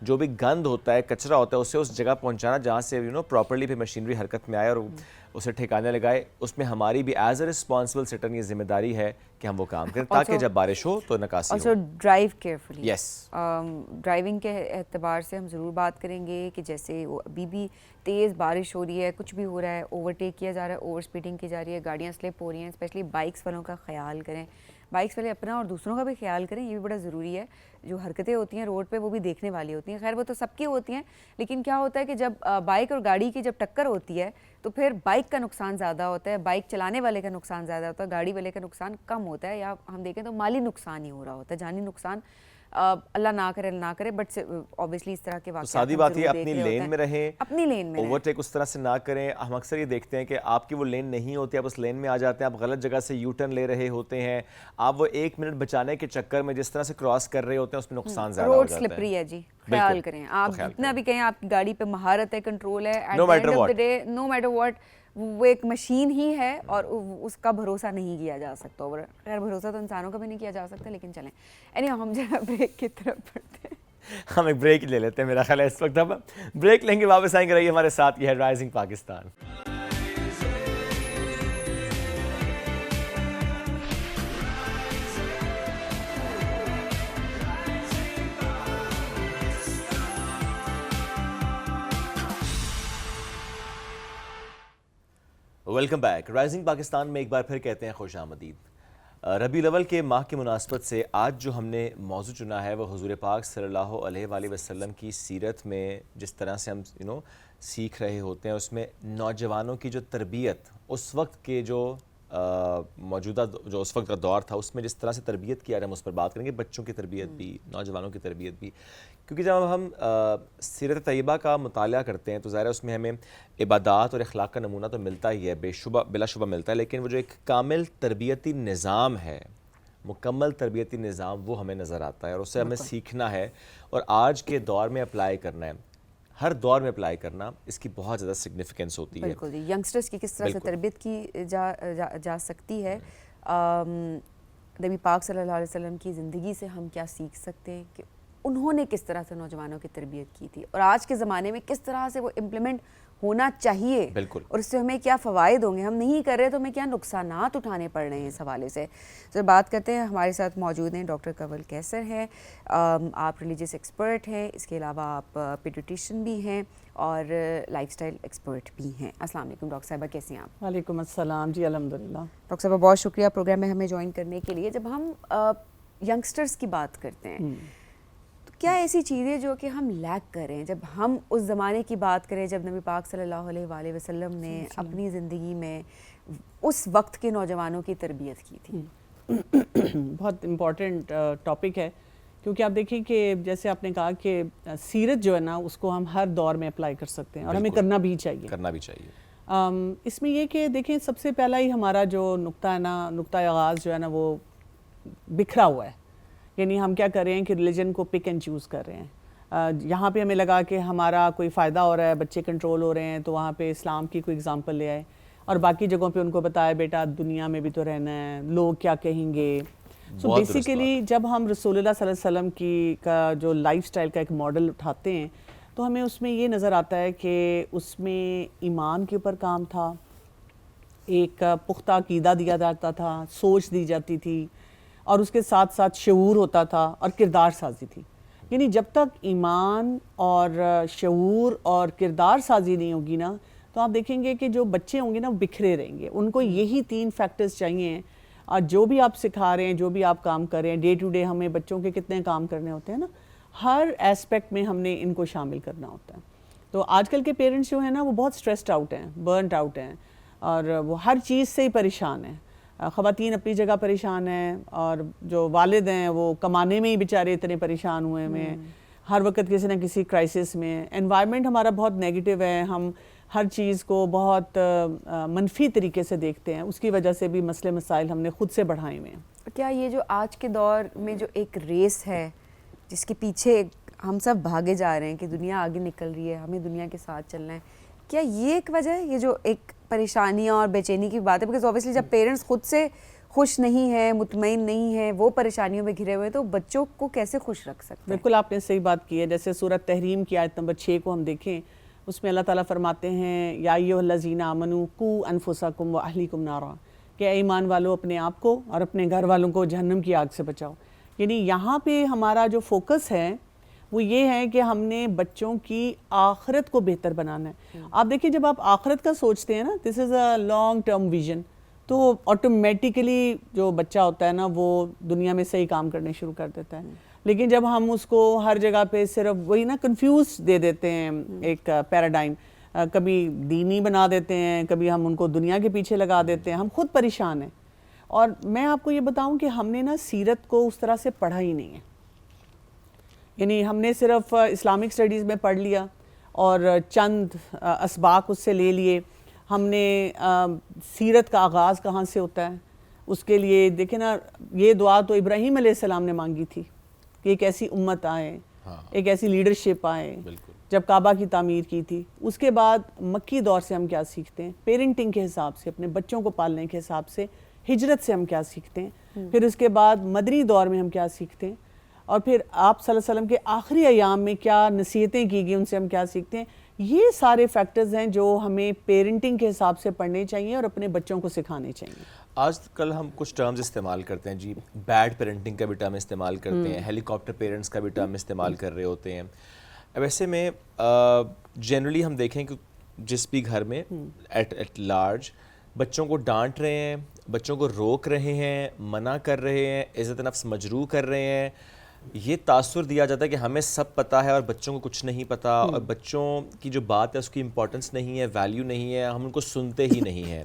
جو بھی گند ہوتا ہے, کچرا ہوتا ہے, اسے اس جگہ پہنچانا جہاں سے پراپرلی پھر مشینری حرکت میں آئے اور اسے ٹھکانے لگائے. اس میں ہماری بھی ایز اے رسپانسبل سٹن یہ ذمہ داری ہے کہ ہم وہ کام کریں تاکہ جب بارش ہو تو نکاسی ہو. Also drive carefully. Yes, driving کے اعتبار سے ہم ضرور بات کریں گے کہ جیسے ابھی بھی تیز بارش ہو رہی ہے, کچھ بھی ہو رہا ہے, اوورٹیک کیا جا رہا ہے, اوور اسپیڈنگ کی جا رہی ہے, گاڑیاں سلپ ہو رہی ہیں, اسپیشلی بائکس والوں کا خیال کریں. بائکس والے اپنا اور دوسروں کا بھی خیال کریں, یہ بھی بڑا ضروری ہے. جو حرکتیں ہوتی ہیں روڈ پہ وہ بھی دیکھنے والی ہوتی ہیں. خیر وہ تو سب کی ہوتی ہیں, لیکن کیا ہوتا ہے کہ جب بائک اور گاڑی کی جب ٹکر ہوتی ہے تو پھر بائک کا نقصان زیادہ ہوتا ہے, بائک چلانے والے کا نقصان زیادہ ہوتا ہے, گاڑی والے کا نقصان کم ہوتا ہے, یا ہم دیکھیں تو مالی نقصان ہی ہو رہا ہوتا ہے, جانی نقصان اللہ نہ کرے اللہ نہ کرے. بٹ اوبیسلی اس طرح کے واقعات سادی بات یہ اپنی لین میں رہیں, اپنی لین میں اوورٹیک اس طرح سے نہ کریں. ہم اکثر یہ دیکھتے ہیں کہ آپ کی وہ لین نہیں ہوتی, آپ اس لین میں آ جاتے ہیں, آپ غلط جگہ سے یو ٹرن لے رہے ہوتے ہیں, آپ وہ 1 منٹ بچانے کے چکر میں جس طرح سے کراس کر رہے ہوتے ہیں اس میں نقصان زیادہ ہو روڈ جاتا ہے. سلپری ہے جی, خیال کریں. آپ جتنا بھی کہیں آپ کی گاڑی پہ مہارت ہے, کنٹرول ہے, No matter what. No matter what, وہ ایک مشین ہی ہے اور اس کا بھروسہ نہیں کیا جا سکتا. اور خیر بھروسہ تو انسانوں کا بھی نہیں کیا جا سکتا, لیکن چلیں ہم ذرا بریک کی طرف بڑھتے ہیں. ہم ایک بریک لے لیتے ہیں, میرا خیال ہے اس وقت ہم بریک لیں گے, واپس آئیں گے. رہیے ہمارے ساتھ, یہ ہے rising Pakistan. Welcome back. Rising Pakistan میں ایک بار پھر کہتے ہیں خوش آمدید. ربیع الاول کے ماہ کی مناسبت سے آج جو ہم نے موضوع چنا ہے وہ حضور پاک صلی اللہ علیہ وآلہ وسلم کی سیرت میں جس طرح سے ہم سیکھ رہے ہوتے ہیں, اس میں نوجوانوں کی جو تربیت, اس وقت کے جو موجودہ جو اس وقت کا دور تھا اس میں جس طرح سے تربیت کیا ہم اس پر بات کریں گے. بچوں کی تربیت بھی, نوجوانوں کی تربیت بھی, کیونکہ جب ہم سیرت طیبہ کا مطالعہ کرتے ہیں تو ظاہر ہے اس میں ہمیں عبادات اور اخلاق کا نمونہ تو ملتا ہی ہے, بلا شبہ ملتا ہے, لیکن وہ جو ایک کامل تربیتی نظام ہے, مکمل تربیتی نظام, وہ ہمیں نظر آتا ہے اور اسے ہمیں سیکھنا ہے اور آج کے دور میں اپلائی کرنا ہے. ہر دور میں اپلائی کرنا, اس کی بہت زیادہ سگنیفیکنس ہوتی ہے. بالکل جی, ینگسٹرز کی کس طرح سے تربیت کی جا سکتی ہے. نبی پاک صلی اللہ علیہ وسلم کی زندگی سے ہم کیا سیکھ سکتے ہیں کہ انہوں نے کس طرح سے نوجوانوں کی تربیت کی تھی, اور آج کے زمانے میں کس طرح سے وہ امپلیمنٹ ہونا چاہیے, بالکل, اور اس سے ہمیں کیا فوائد ہوں گے, ہم نہیں کر رہے تو ہمیں کیا نقصانات اٹھانے پڑ رہے ہیں اس حوالے سے. تو بات کرتے ہیں, ہمارے ساتھ موجود ہیں ڈاکٹر کنول کیسر ہیں. آپ ریلیجیس ایکسپرٹ ہیں, اس کے علاوہ آپ پیڈیٹیشین بھی ہیں اور لائف سٹائل ایکسپرٹ بھی ہیں. السلام علیکم ڈاکٹر صاحبہ, کیسے ہیں آپ؟ وعلیکم السلام جی, الحمدللہ. ڈاکٹر صاحبہ بہت شکریہ پروگرام میں ہمیں جوائن کرنے کے لیے. جب ہم ینگسٹرز کی بات کرتے ہیں تو کیا ایسی چیزیں جو کہ ہم لیک کر رہے ہیں, جب ہم اس زمانے کی بات کریں جب نبی پاک صلی اللہ علیہ وآلہ وسلم نے اپنی زندگی میں اس وقت کے نوجوانوں کی تربیت کی تھی؟ بہت امپورٹنٹ ٹاپک ہے, کیونکہ آپ دیکھیں کہ جیسے آپ نے کہا کہ سیرت جو ہے نا اس کو ہم ہر دور میں اپلائی کر سکتے ہیں اور ہمیں کرنا بھی چاہیے. اس میں یہ کہ دیکھیں سب سے پہلا ہی ہمارا جو نقطہ ہے نا, نقطہ آغاز جو ہے نا وہ بکھرا ہوا ہے. یعنی ہم کیا کر رہے ہیں کہ ریلیجن کو پک اینڈ چوز کر رہے ہیں. یہاں پہ ہمیں لگا کہ ہمارا کوئی فائدہ ہو رہا ہے, بچے کنٹرول ہو رہے ہیں, تو وہاں پہ اسلام کی کوئی اگزامپل لے آئے, اور باقی جگہوں پہ ان کو بتایا بیٹا دنیا میں بھی تو رہنا ہے, لوگ کیا کہیں گے. سو بیسیکلی جب ہم رسول اللہ صلی اللہ علیہ وسلم کی کا جو لائف سٹائل کا ایک ماڈل اٹھاتے ہیں تو ہمیں اس میں یہ نظر آتا ہے کہ اس میں ایمان کے اوپر کام تھا, ایک پختہ عقیدہ دیا جاتا تھا, سوچ دی جاتی تھی, اور اس کے ساتھ ساتھ شعور ہوتا تھا اور کردار سازی تھی. یعنی جب تک ایمان اور شعور اور کردار سازی نہیں ہوگی نا تو آپ دیکھیں گے کہ جو بچے ہوں گے نا وہ بکھرے رہیں گے. ان کو یہی 3 فیکٹرز چاہیے. اور جو بھی آپ سکھا رہے ہیں, جو بھی آپ کام کر رہے ہیں, ڈے ٹو ڈے ہمیں بچوں کے کتنے کام کرنے ہوتے ہیں نا, ہر ایسپیکٹ میں ہم نے ان کو شامل کرنا ہوتا ہے. تو آج کل کے پیرنٹس جو ہیں نا وہ بہت اسٹریسڈ آؤٹ ہیں, برنٹ آؤٹ ہیں, اور وہ ہر چیز سے ہی پریشان ہیں. خواتین اپنی جگہ پریشان ہیں, اور جو والد ہیں وہ کمانے میں ہی بیچارے اتنے پریشان ہوئے ہیں, ہر وقت کسی نہ کسی کرائسس میں. انوائرمنٹ ہمارا بہت نیگیٹو ہے, ہم ہر چیز کو بہت منفی طریقے سے دیکھتے ہیں, اس کی وجہ سے بھی مسئلے مسائل ہم نے خود سے بڑھائے ہوئے ہیں. کیا یہ جو آج کے دور میں جو ایک ریس ہے جس کے پیچھے ہم سب بھاگے جا رہے ہیں کہ دنیا آگے نکل رہی ہے, ہمیں دنیا کے ساتھ چلنا ہے, کیا یہ ایک وجہ ہے یہ جو ایک پریشانیاں اور بے چینی کی بات ہے؟ بیکاز اوبیسلی جب پیرنٹس خود سے خوش نہیں ہے, مطمئن نہیں ہے, وہ پریشانیوں میں گھرے ہوئے, تو بچوں کو کیسے خوش رکھ سکتے ہیں؟ بالکل آپ نے صحیح بات کی ہے. جیسے سورۃ تحریم کی آیت نمبر 6 کو ہم دیکھیں, اس میں اللہ تعالیٰ فرماتے ہیں یا ایھا الذین آمنوا قوا انفسکم واہلیکم نارا, کہ ایمان والو اپنے آپ کو اور اپنے گھر والوں کو جہنم کی آگ سے بچاؤ. یعنی یہاں پہ ہمارا جو فوکس ہے وہ یہ ہے کہ ہم نے بچوں کی آخرت کو بہتر بنانا ہے. آپ دیکھیں جب آپ آخرت کا سوچتے ہیں نا, دس از اے لانگ ٹرم ویژن, تو آٹومیٹیکلی جو بچہ ہوتا ہے نا وہ دنیا میں صحیح کام کرنے شروع کر دیتا ہے. لیکن جب ہم اس کو ہر جگہ پہ صرف وہی نا کنفیوز دے دیتے ہیں ایک پیراڈائم, کبھی دینی بنا دیتے ہیں, کبھی ہم ان کو دنیا کے پیچھے لگا دیتے ہیں, ہم خود پریشان ہیں. اور میں آپ کو یہ بتاؤں کہ ہم نے نا سیرت کو اس طرح سے پڑھا ہی نہیں ہے. یعنی ہم نے صرف اسلامک سٹڈیز میں پڑھ لیا اور چند اسباق اس سے لے لیے. ہم نے سیرت کا آغاز کہاں سے ہوتا ہے, اس کے لیے دیکھیں نا, یہ دعا تو ابراہیم علیہ السلام نے مانگی تھی کہ ایک ایسی امت آئے, ایک ایسی لیڈرشپ آئے, جب کعبہ کی تعمیر کی تھی. اس کے بعد مکی دور سے ہم کیا سیکھتے ہیں, پیرنٹنگ کے حساب سے, اپنے بچوں کو پالنے کے حساب سے, ہجرت سے ہم کیا سیکھتے ہیں, پھر اس کے بعد مدنی دور میں ہم کیا سیکھتے ہیں, اور پھر آپ صلی اللہ علیہ وسلم کے آخری ایام میں کیا نصیحتیں کی گئی, ان سے ہم کیا سیکھتے ہیں. یہ سارے فیکٹرز ہیں جو ہمیں پیرنٹنگ کے حساب سے پڑھنے چاہیے اور اپنے بچوں کو سکھانے چاہیے. آج کل ہم کچھ ٹرمز استعمال کرتے ہیں جی, بیڈ پیرنٹنگ کا بھی ٹرم استعمال کرتے ہیں, ہیلی کاپٹر پیرنٹس کا بھی ٹرم استعمال کر رہے ہوتے ہیں. ویسے میں جنرلی ہم دیکھیں کہ جس بھی گھر میں ایٹ لارج بچوں کو ڈانٹ رہے ہیں, بچوں کو روک رہے ہیں, منع کر رہے ہیں, عزت نفس مجروح کر رہے ہیں, یہ تاثر دیا جاتا ہے کہ ہمیں سب پتہ ہے اور بچوں کو کچھ نہیں پتہ, اور بچوں کی جو بات ہے اس کی امپورٹنس نہیں ہے, ویلیو نہیں ہے, ہم ان کو سنتے ہی نہیں ہیں.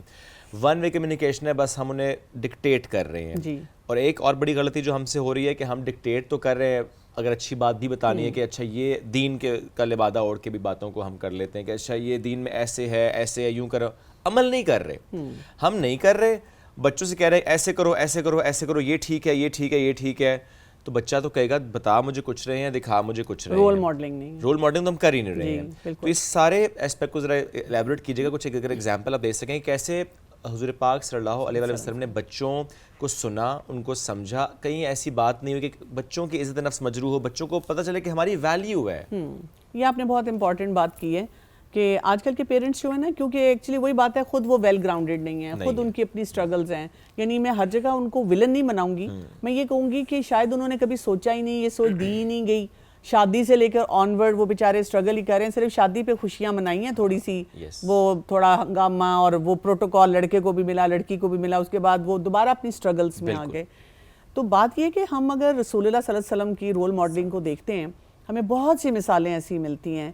ون وے کمیونیکیشن ہے, بس ہم انہیں ڈکٹیٹ کر رہے ہیں. جی. اور ایک اور بڑی غلطی جو ہم سے ہو رہی ہے کہ ہم ڈکٹیٹ تو کر رہے ہیں, اگر اچھی بات بھی بتانی ہے کہ اچھا یہ دین کے کا لبادہ اوڑھ کے بھی باتوں کو ہم کر لیتے ہیں کہ اچھا یہ دین میں ایسے ہے یوں کرو, عمل نہیں کر رہے. ہم نہیں کر رہے, بچوں سے کہہ رہے ہیں ایسے کرو ایسے کرو ایسے کرو, یہ ٹھیک ہے یہ ٹھیک ہے یہ ٹھیک ہے, تو بچہ تو کہے گا بتا مجھے کچھ رہے ہیں, دکھا مجھے کچھ رہے ہیں. رول ماڈلنگ نہیں, رول ماڈلنگ تو ہم کر ہی نہیں رہے ہیں. تو اس سارے اسپیکٹ کو ذرا ایلیبریٹ کیجیے گا, کچھ اگر ایگزامپل آپ دے سکیں کیسے حضور پاک صلی اللہ علیہ وسلم نے بچوں کو سنا, ان کو سمجھا, کہیں ایسی بات نہیں ہوئی کہ بچوں کی عزت نفس مجروح ہو, بچوں کو پتہ چلے کہ ہماری ویلیو ہے. یہ آپ نے بہت امپورٹنٹ بات کی ہے کہ آج کل کے پیرنٹس جو ہیں نا, کیونکہ ایکچولی وہی بات ہے, خود وہ ویل گراؤنڈڈ نہیں ہیں, خود ان کی اپنی سٹرگلز ہیں. یعنی میں ہر جگہ ان کو ولن نہیں بناؤں گی, میں یہ کہوں گی کہ شاید انہوں نے کبھی سوچا ہی نہیں, یہ سوچ دی ہی نہیں گئی. شادی سے لے کر آن ورڈ وہ بیچارے اسٹرگل ہی کر رہے ہیں, صرف شادی پہ خوشیاں منائی ہیں تھوڑی سی, وہ تھوڑا ہنگامہ اور وہ پروٹوکول لڑکے کو بھی ملا لڑکی کو بھی ملا, اس کے بعد وہ دوبارہ اپنی اسٹرگلس میں آ گئے. تو بات یہ کہ ہم اگر رسول اللہ صلی اللہ علیہ وسلم کی رول ماڈلنگ کو دیکھتے ہیں, ہمیں بہت سی مثالیں ایسی ملتی ہیں.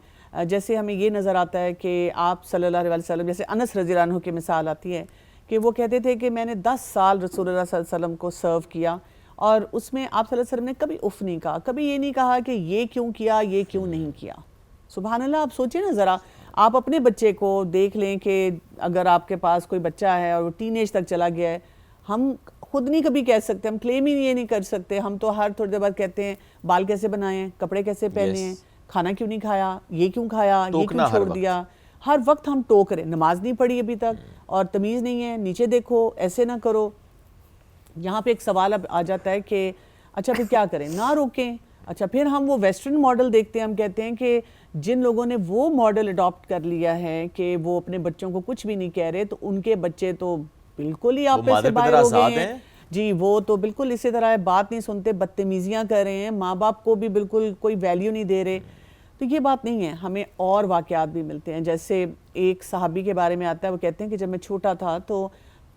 جیسے ہمیں یہ نظر آتا ہے کہ آپ صلی اللہ علیہ وسلم, جیسے انس رضی اللہ عنہ کی مثال آتی ہے کہ وہ کہتے تھے کہ میں نے 10 سال رسول اللہ صلی اللہ علیہ وسلم کو سرو کیا, اور اس میں آپ صلی اللہ علیہ وسلم نے کبھی اف نہیں کہا, کبھی یہ نہیں کہا کہ یہ کیوں کیا یہ کیوں نہیں کیا. سبحان اللہ. آپ سوچیں نا ذرا, آپ اپنے بچے کو دیکھ لیں کہ اگر آپ کے پاس کوئی بچہ ہے اور وہ ٹین ایج تک چلا گیا ہے, ہم خود نہیں کبھی کہہ سکتے, ہم کلیم ہی یہ نہیں کر سکتے, ہم تو ہر تھوڑی دیر بعد کہتے ہیں بال کیسے بنائے ہیں, کپڑے کیسے پہنے ہیں, کھانا کیوں نہیں کھایا, یہ کیوں کھایا, یہ کیوں چھوڑ دیا. ہر وقت ہم ٹوک رہے, نماز نہیں پڑھی ابھی تک اور تمیز نہیں ہے, نیچے دیکھو, ایسے نہ کرو. یہاں پہ ایک سوال اب آ جاتا ہے کہ اچھا پھر کیا کریں, نہ روکیں. اچھا پھر ہم وہ ویسٹرن ماڈل دیکھتے ہیں, ہم کہتے ہیں کہ جن لوگوں نے وہ ماڈل اڈاپٹ کر لیا ہے کہ وہ اپنے بچوں کو کچھ بھی نہیں کہہ رہے, تو ان کے بچے تو بالکل ہی آپ سے باہر ہو گئے ہیں. جی, وہ تو بالکل اسی طرح بات نہیں سنتے, بدتمیزیاں کر رہے ہیں, ماں باپ کو بھی بالکل کوئی ویلیو نہیں دے رہے. تو یہ بات نہیں ہے. ہمیں اور واقعات بھی ملتے ہیں, جیسے ایک صحابی کے بارے میں آتا ہے, وہ کہتے ہیں کہ جب میں چھوٹا تھا تو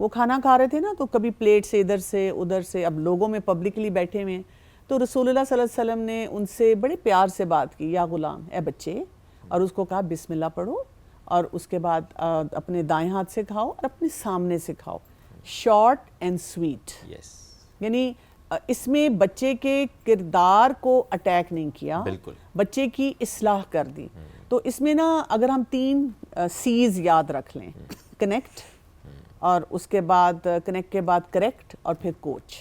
وہ کھانا کھا رہے تھے نا, تو کبھی پلیٹ سے ادھر سے ادھر سے, اب لوگوں میں پبلکلی بیٹھے ہوئے ہیں, تو رسول اللہ صلی اللہ علیہ وسلم نے ان سے بڑے پیار سے بات کی, یا غلام, اے بچے, اور اس کو کہا بسم اللہ پڑھو, اور اس کے بعد اپنے دائیں ہاتھ سے کھاؤ اور اپنے سامنے سے کھاؤ, شارٹ اینڈ سویٹ. یعنی اس میں بچے کے کردار کو اٹیک نہیں کیا, بچے کی اصلاح کر دی. تو اس میں نا اگر ہم 3 سیز یاد رکھ لیں, کنیکٹ, اور اس کے بعد کنیکٹ کے بعد کریکٹ, اور پھر کوچ.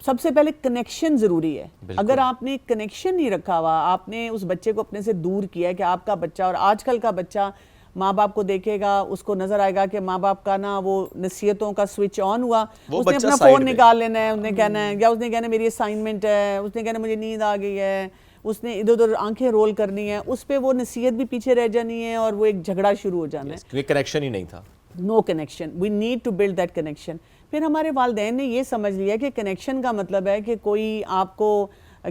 سب سے پہلے کنیکشن ضروری ہے. اگر آپ نے کنیکشن نہیں رکھا ہوا, آپ نے اس بچے کو اپنے سے دور کیا ہے کہ آپ کا بچہ, اور آج کل کا بچہ ماں باپ کو دیکھے گا, اس کو نظر آئے گا کہ ماں باپ کا نا وہ نصیحتوں کا سوئچ آن ہوا, اس نے اپنا فون نکال لینا ہے, اس نے کہنا ہے, یا اس نے کہنا ہے میری اسائنمنٹ ہے, اس نے کہنا مجھے نیند آ گئی ہے, اس نے ادھر ادھر آنکھیں رول کرنی ہے, اس پہ وہ نصیحت بھی پیچھے رہ جانی ہے اور وہ ایک جھگڑا شروع ہو جانا ہے, کیونکہ کنیکشن ہی نہیں تھا. No connection. We need to build that connection. پھر ہمارے والدین نے یہ سمجھ لیا کہ کنیکشن کا مطلب ہے کہ کوئی آپ کو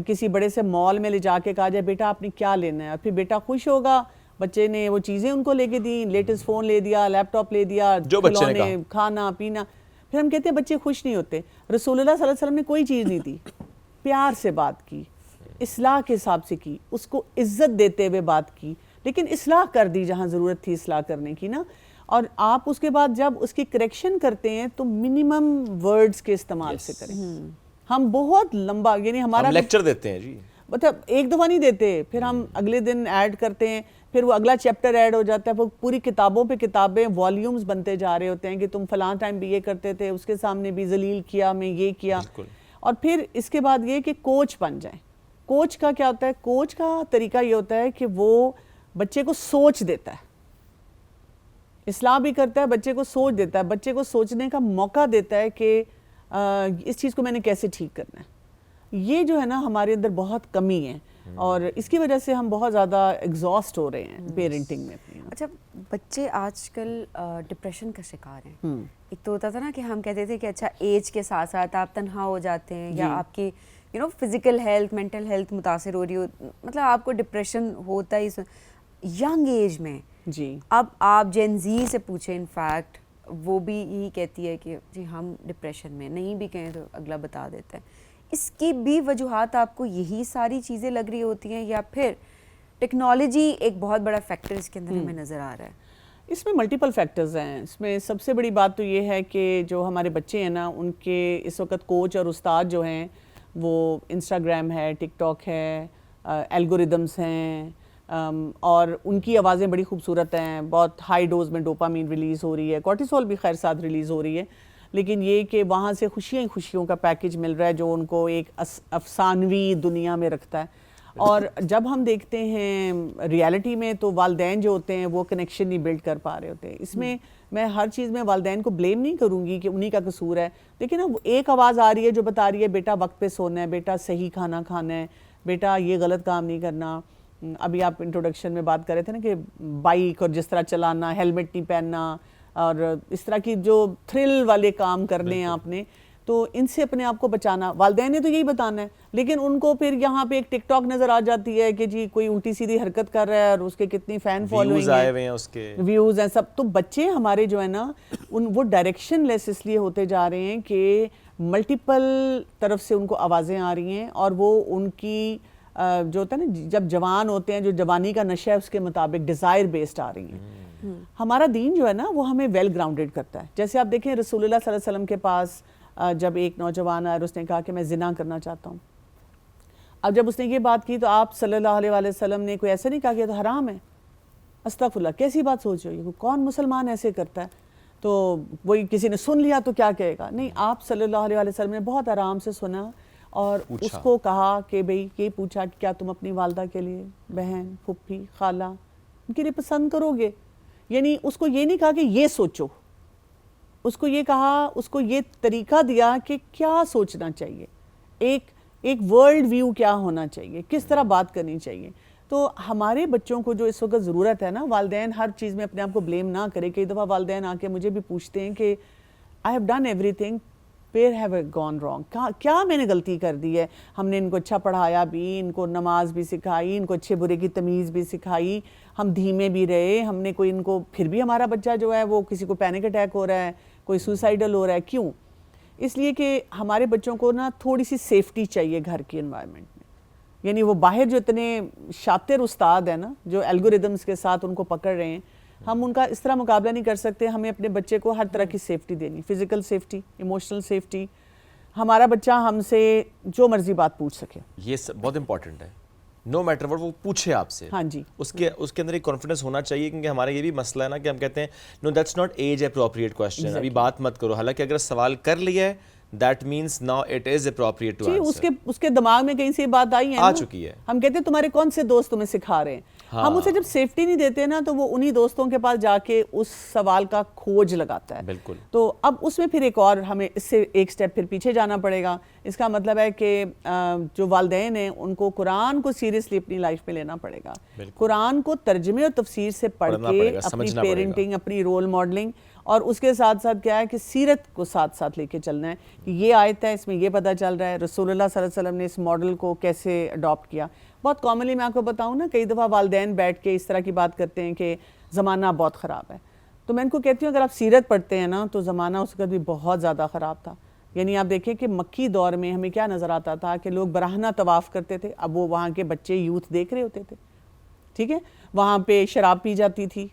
کسی بڑے سے مال میں لے جا کے کہا جائے بیٹا آپ نے کیا لینا ہے, اور پھر بیٹا خوش ہوگا, بچے نے وہ چیزیں ان کو لے کے دی, لیٹسٹ فون لے دیا, لیپ ٹاپ لے دیا, کھلونے, کھانا پینا. پھر ہم کہتے ہیں بچے خوش نہیں ہوتے. رسول اللہ صلی اللہ علیہ وسلم نے کوئی چیز نہیں دی, پیار سے بات کی, اصلاح کے حساب سے کی, اس کو عزت دیتے ہوئے بات کی, لیکن اصلاح کر دی جہاں ضرورت تھی اصلاح کرنے کی نا. اور آپ اس کے بعد جب اس کی کریکشن کرتے ہیں تو منیمم ورڈز کے استعمال سے کریں. ہم بہت لمبا, یعنی ہمارا لیکچر دیتے ہیں جی, مطلب ایک دفعہ نہیں دیتے, پھر ہم اگلے دن ایڈ کرتے ہیں, پھر وہ اگلا چیپٹر ایڈ ہو جاتا ہے, وہ پوری کتابوں پہ کتابیں والیومز بنتے جا رہے ہوتے ہیں کہ تم فلاں ٹائم بھی یہ کرتے تھے, اس کے سامنے بھی ذلیل کیا, میں یہ کیا. اور پھر اس کے بعد یہ کہ کوچ بن جائیں. کوچ کا کیا ہوتا ہے؟ کوچ کا طریقہ یہ ہوتا ہے کہ وہ بچے کو سوچ دیتا ہے, اصلاح بھی کرتا ہے, بچے کو سوچ دیتا ہے, بچے کو سوچنے کا موقع دیتا ہے کہ اس چیز کو میں نے کیسے ٹھیک کرنا ہے. یہ جو ہے نا ہمارے اندر بہت کمی ہے, اور اس کی وجہ سے ہم بہت زیادہ ایگزاسٹ ہو رہے ہیں پیرنٹنگ میں. اچھا, بچے آج کل ڈپریشن کا شکار ہیں. ایک تو ہوتا تھا نا کہ ہم کہتے تھے کہ اچھا ایج کے ساتھ ساتھ آپ تنہا ہو جاتے ہیں, یا آپ کی فزیکل ہیلتھ, مینٹل ہیلتھ متاثر ہو رہی ہو, مطلب آپ کو ڈپریشن ہوتا ہی ینگ ایج میں. جی اب آپ جین زی سے پوچھیں, انفیکٹ وہ بھی یہی کہتی ہے کہ جی ہم ڈپریشن میں, نہیں بھی کہیں تو اگلا بتا دیتا ہے. اس کی بھی وجوہات آپ کو یہی ساری چیزیں لگ رہی ہوتی ہیں, یا پھر ٹیکنالوجی ایک بہت بڑا فیکٹر اس کے اندر ہمیں نظر آ رہا ہے؟ اس میں ملٹیپل فیکٹرز ہیں. اس میں سب سے بڑی بات تو یہ ہے کہ جو ہمارے بچے ہیں نا, ان کے اس وقت کوچ اور استاد جو ہیں وہ انسٹاگرام ہے, ٹک ٹاک ہے, الگوریدمس ہیں, اور ان کی آوازیں بڑی خوبصورت ہیں, بہت ہائی ڈوز میں ڈوپامین ریلیز ہو رہی ہے, کورٹیسول بھی خیر ساتھ ریلیز ہو رہی ہے, لیکن یہ کہ وہاں سے خوشیوں کا پیکیج مل رہا ہے جو ان کو ایک افسانوی دنیا میں رکھتا ہے. اور جب ہم دیکھتے ہیں ریالٹی میں تو والدین جو ہوتے ہیں وہ کنیکشن نہیں بلڈ کر پا رہے ہوتے ہیں. اس میں ہر چیز میں والدین کو بلیم نہیں کروں گی کہ انہی کا قصور ہے, لیکن اب ایک آواز آ رہی ہے جو بتا رہی ہے بیٹا وقت پہ سونا ہے, بیٹا صحیح کھانا کھانا ہے, بیٹا یہ غلط کام نہیں کرنا. ابھی آپ انٹروڈکشن میں بات کر رہے تھے نا کہ بائک اور جس طرح چلانا, ہیلمٹ نہیں پہننا, اور اس طرح کی جو تھرل والے کام کرنے ہیں آپ نے, تو ان سے اپنے آپ کو بچانا. والدین نے تو یہی بتانا ہے, لیکن ان کو پھر یہاں پہ ایک ٹک ٹاک نظر آ جاتی ہے کہ جی کوئی الٹی سیدھی حرکت کر رہا ہے اور اس کے کتنی فین فالوئنگ ہے, اس کے ویوز ہیں سب. تو بچے ہمارے جو ہے نا وہ ڈائریکشن لیس اس لیے ہوتے جا رہے ہیں کہ ملٹیپل طرف سے ان کو آوازیں آ رہی ہیں, اور وہ ان کی جو ہوتا ہے نا جب جوان ہوتے ہیں, جو جوانی کا نشہ ہے اس کے مطابق ڈیزائر بیسڈ آ رہی ہیں. ہمارا دین جو ہے نا وہ ہمیں ویل گراؤنڈڈ کرتا ہے. جیسے آپ دیکھیں رسول اللہ صلی اللہ علیہ وسلم کے پاس جب ایک نوجوان آیا اور اس نے کہا کہ میں زنا کرنا چاہتا ہوں. اب جب اس نے یہ بات کی تو آپ صلی اللہ علیہ وسلم نے کوئی ایسے نہیں کہا کہ یہ تو حرام ہے, استغفر اللہ, کیسی بات سوچ رہے ہو, کون مسلمان ایسے کرتا ہے, تو وہی کسی نے سن لیا تو کیا کہے گا. نہیں, آپ صلی اللہ علیہ وسلم نے بہت آرام سے سنا اور اس کو کہا کہ بھئی یہ پوچھا کہ کیا تم اپنی والدہ کے لیے بہن, پھپھی, خالہ ان کے لیے پسند کرو گے. یعنی اس کو یہ نہیں کہا کہ یہ سوچو, اس کو یہ کہا, اس کو یہ طریقہ دیا کہ کیا سوچنا چاہیے, ایک ورلڈ ویو کیا ہونا چاہیے, کس طرح بات کرنی چاہیے. تو ہمارے بچوں کو جو اس وقت ضرورت ہے نا, والدین ہر چیز میں اپنے آپ کو بلیم نہ کرے. کئی دفعہ والدین آ کے مجھے بھی پوچھتے ہیں کہ I have done everything, where have I gone wrong, کیا میں نے غلطی کر دی ہے. ہم نے ان کو اچھا پڑھایا بھی, ان کو نماز بھی سکھائی, ان کو اچھے برے کی تمیز بھی سکھائی, ہم دھیمے بھی رہے, ہم نے کوئی ان کو, پھر بھی ہمارا بچہ جو ہے وہ کسی کو پینک اٹیک ہو رہا ہے, کوئی سوسائڈل ہو رہا ہے. کیوں؟ اس لیے کہ ہمارے بچوں کو نا تھوڑی سی سیفٹی چاہیے گھر کی انوائرمنٹ میں. یعنی وہ باہر جو اتنے شاطر استاد ہیں نا جو الگوریدمس کے ساتھ ان کو پکڑ رہے ہیں, ہم ان کا اس طرح مقابلہ نہیں کر سکتے. ہمیں اپنے بچے کو ہر طرح کی سیفٹی دینی, فزیکل سیفٹی, ایموشنل سیفٹی. ہمارا بچہ ہم سے جو مرضی بات پوچھ سکے, یہ بہت امپورٹنٹ ہے. نو میٹر وٹ وہ پوچھے آپ سے, ہاں جی, اس کے اندر ایک کانفیڈنس ہونا چاہیے. کیونکہ ہمارا یہ بھی مسئلہ ہے نا کہ ہم کہتے ہیں no that's not age appropriate question, ابھی بات مت کرو. حالانکہ اگر سوال کر لیا ہے that means now it is appropriate to answer. اس کے دماغ میں کہیں سے یہ بات آئی ہے آ چکی ہے. ہم کہتے ہیں تمہارے کون سے دوست تمہیں سکھا رہے ہیں. ہم اسے جب سیفٹی نہیں دیتے نا تو وہ انہی دوستوں کے پاس جا کے اس سوال کا کھوج لگاتا ہے. بالکل. تو اب اس میں پھر ایک اور ہمیں اس سے ایک سٹیپ پھر پیچھے جانا پڑے گا. اس کا مطلب ہے کہ جو والدین ہیں ان کو قرآن کو سیریسلی اپنی لائف میں لینا پڑے گا. قرآن کو ترجمے اور تفسیر سے پڑھ کے اپنی پیرنٹنگ, اپنی رول ماڈلنگ, اور اس کے ساتھ ساتھ کیا ہے کہ سیرت کو ساتھ ساتھ لے کے چلنا ہے کہ یہ آیت ہے, اس میں یہ پتہ چل رہا ہے رسول اللہ صلی اللہ علیہ وسلم نے اس ماڈل کو کیسے اڈاپٹ کیا. بہت کامنلی میں آپ کو بتاؤں نا, کئی دفعہ والدین بیٹھ کے اس طرح کی بات کرتے ہیں کہ زمانہ بہت خراب ہے. تو میں ان کو کہتی ہوں اگر آپ سیرت پڑھتے ہیں نا تو زمانہ اس وقت بھی بہت زیادہ خراب تھا. یعنی آپ دیکھیں کہ مکی دور میں ہمیں کیا نظر آتا تھا کہ لوگ برہنہ طواف کرتے تھے. اب وہ وہاں کے بچے یوتھ دیکھ رہے ہوتے تھے, ٹھیک ہے, وہاں پہ شراب پی جاتی تھی,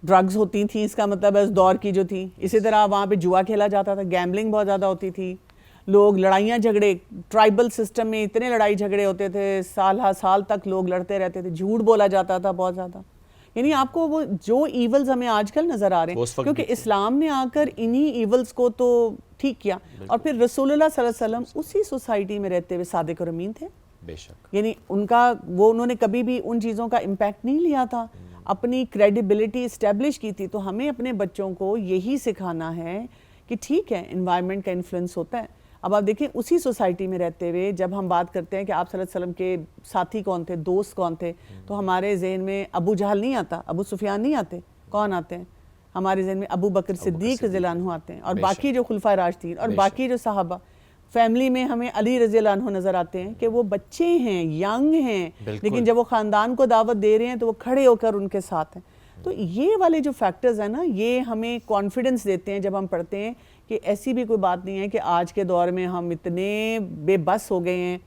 ڈرگز ہوتی تھیں, اس کا مطلب ہے اس دور کی جو تھی. اسی طرح وہاں پہ جوا کھیلا جاتا تھا, گیمبلنگ بہت زیادہ ہوتی تھی, لوگ لڑائیاں جھگڑے, ٹرائبل سسٹم میں اتنے لڑائی جھگڑے ہوتے تھے, سال ہر سال تک لوگ لڑتے رہتے تھے, جھوٹ بولا جاتا تھا بہت زیادہ. یعنی آپ کو وہ جو ایولز ہمیں آج کل نظر آ رہے ہیں کیونکہ اسلام نے آ کر انہی ایولز کو تو ٹھیک کیا, اور پھر رسول اللہ صلی اللہ علیہ وسلم اسی سوسائٹی میں رہتے ہوئے صادق اور امین تھے. بے شک. یعنی انہوں نے کبھی بھی ان چیزوں کا امپیکٹ نہیں لیا تھا, اپنی کریڈیبلٹی اسٹیبلش کی تھی. تو ہمیں اپنے بچوں کو یہی سکھانا ہے کہ ٹھیک ہے انوائرمنٹ کا انفلوئنس ہوتا ہے. اب آپ دیکھیں اسی سوسائٹی میں رہتے ہوئے جب ہم بات کرتے ہیں کہ آپ صلی اللہ علیہ وسلم کے ساتھی کون تھے, دوست کون تھے, تو ہمارے ذہن میں ابو جہل نہیں آتا, ابو سفیان نہیں آتے. کون آتے ہیں ہمارے ذہن میں؟ ابو بکر صدیق رضی اللہ عنہ آتے ہیں, اور باقی جو خلفائے راشدین اور باقی جو صحابہ. فیملی میں ہمیں علی رضی اللہ عنہ نظر آتے ہیں کہ وہ بچے ہیں, ینگ ہیں, لیکن جب وہ خاندان کو دعوت دے رہے ہیں تو وہ کھڑے ہو کر ان کے ساتھ ہیں. تو یہ والے جو فیکٹرز ہیں نا, یہ ہمیں کانفیڈنس دیتے ہیں جب ہم پڑھتے ہیں کہ ایسی بھی کوئی بات نہیں ہے کہ آج کے دور میں ہم اتنے بے بس ہو گئے ہیں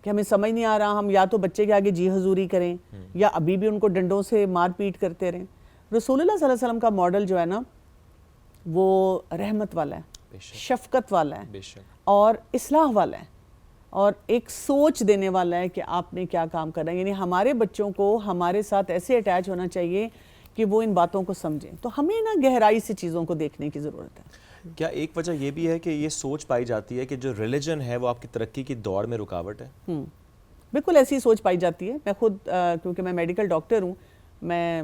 کہ ہمیں سمجھ نہیں آ رہا, ہم یا تو بچے کے آگے جی حضوری کریں یا ابھی بھی ان کو ڈنڈوں سے مار پیٹ کرتے رہیں. رسول اللہ صلی اللہ علیہ وسلم کا ماڈل جو ہے نا وہ رحمت والا ہے, شفقت والا ہے, اور اصلاح والا ہے, اور ایک سوچ دینے والا ہے کہ آپ نے کیا کام کرنا ہے. یعنی ہمارے بچوں کو ہمارے ساتھ ایسے اٹیچ ہونا چاہیے کہ وہ ان باتوں کو سمجھیں. تو ہمیں نا گہرائی سے چیزوں کو دیکھنے کی ضرورت ہے. کیا ایک وجہ یہ بھی ہے کہ یہ سوچ پائی جاتی ہے کہ جو ریلیجن ہے وہ آپ کی ترقی کی دوڑ میں رکاوٹ ہے؟ بالکل ایسی سوچ پائی جاتی ہے. میں خود کیونکہ میں میڈیکل ڈاکٹر ہوں, میں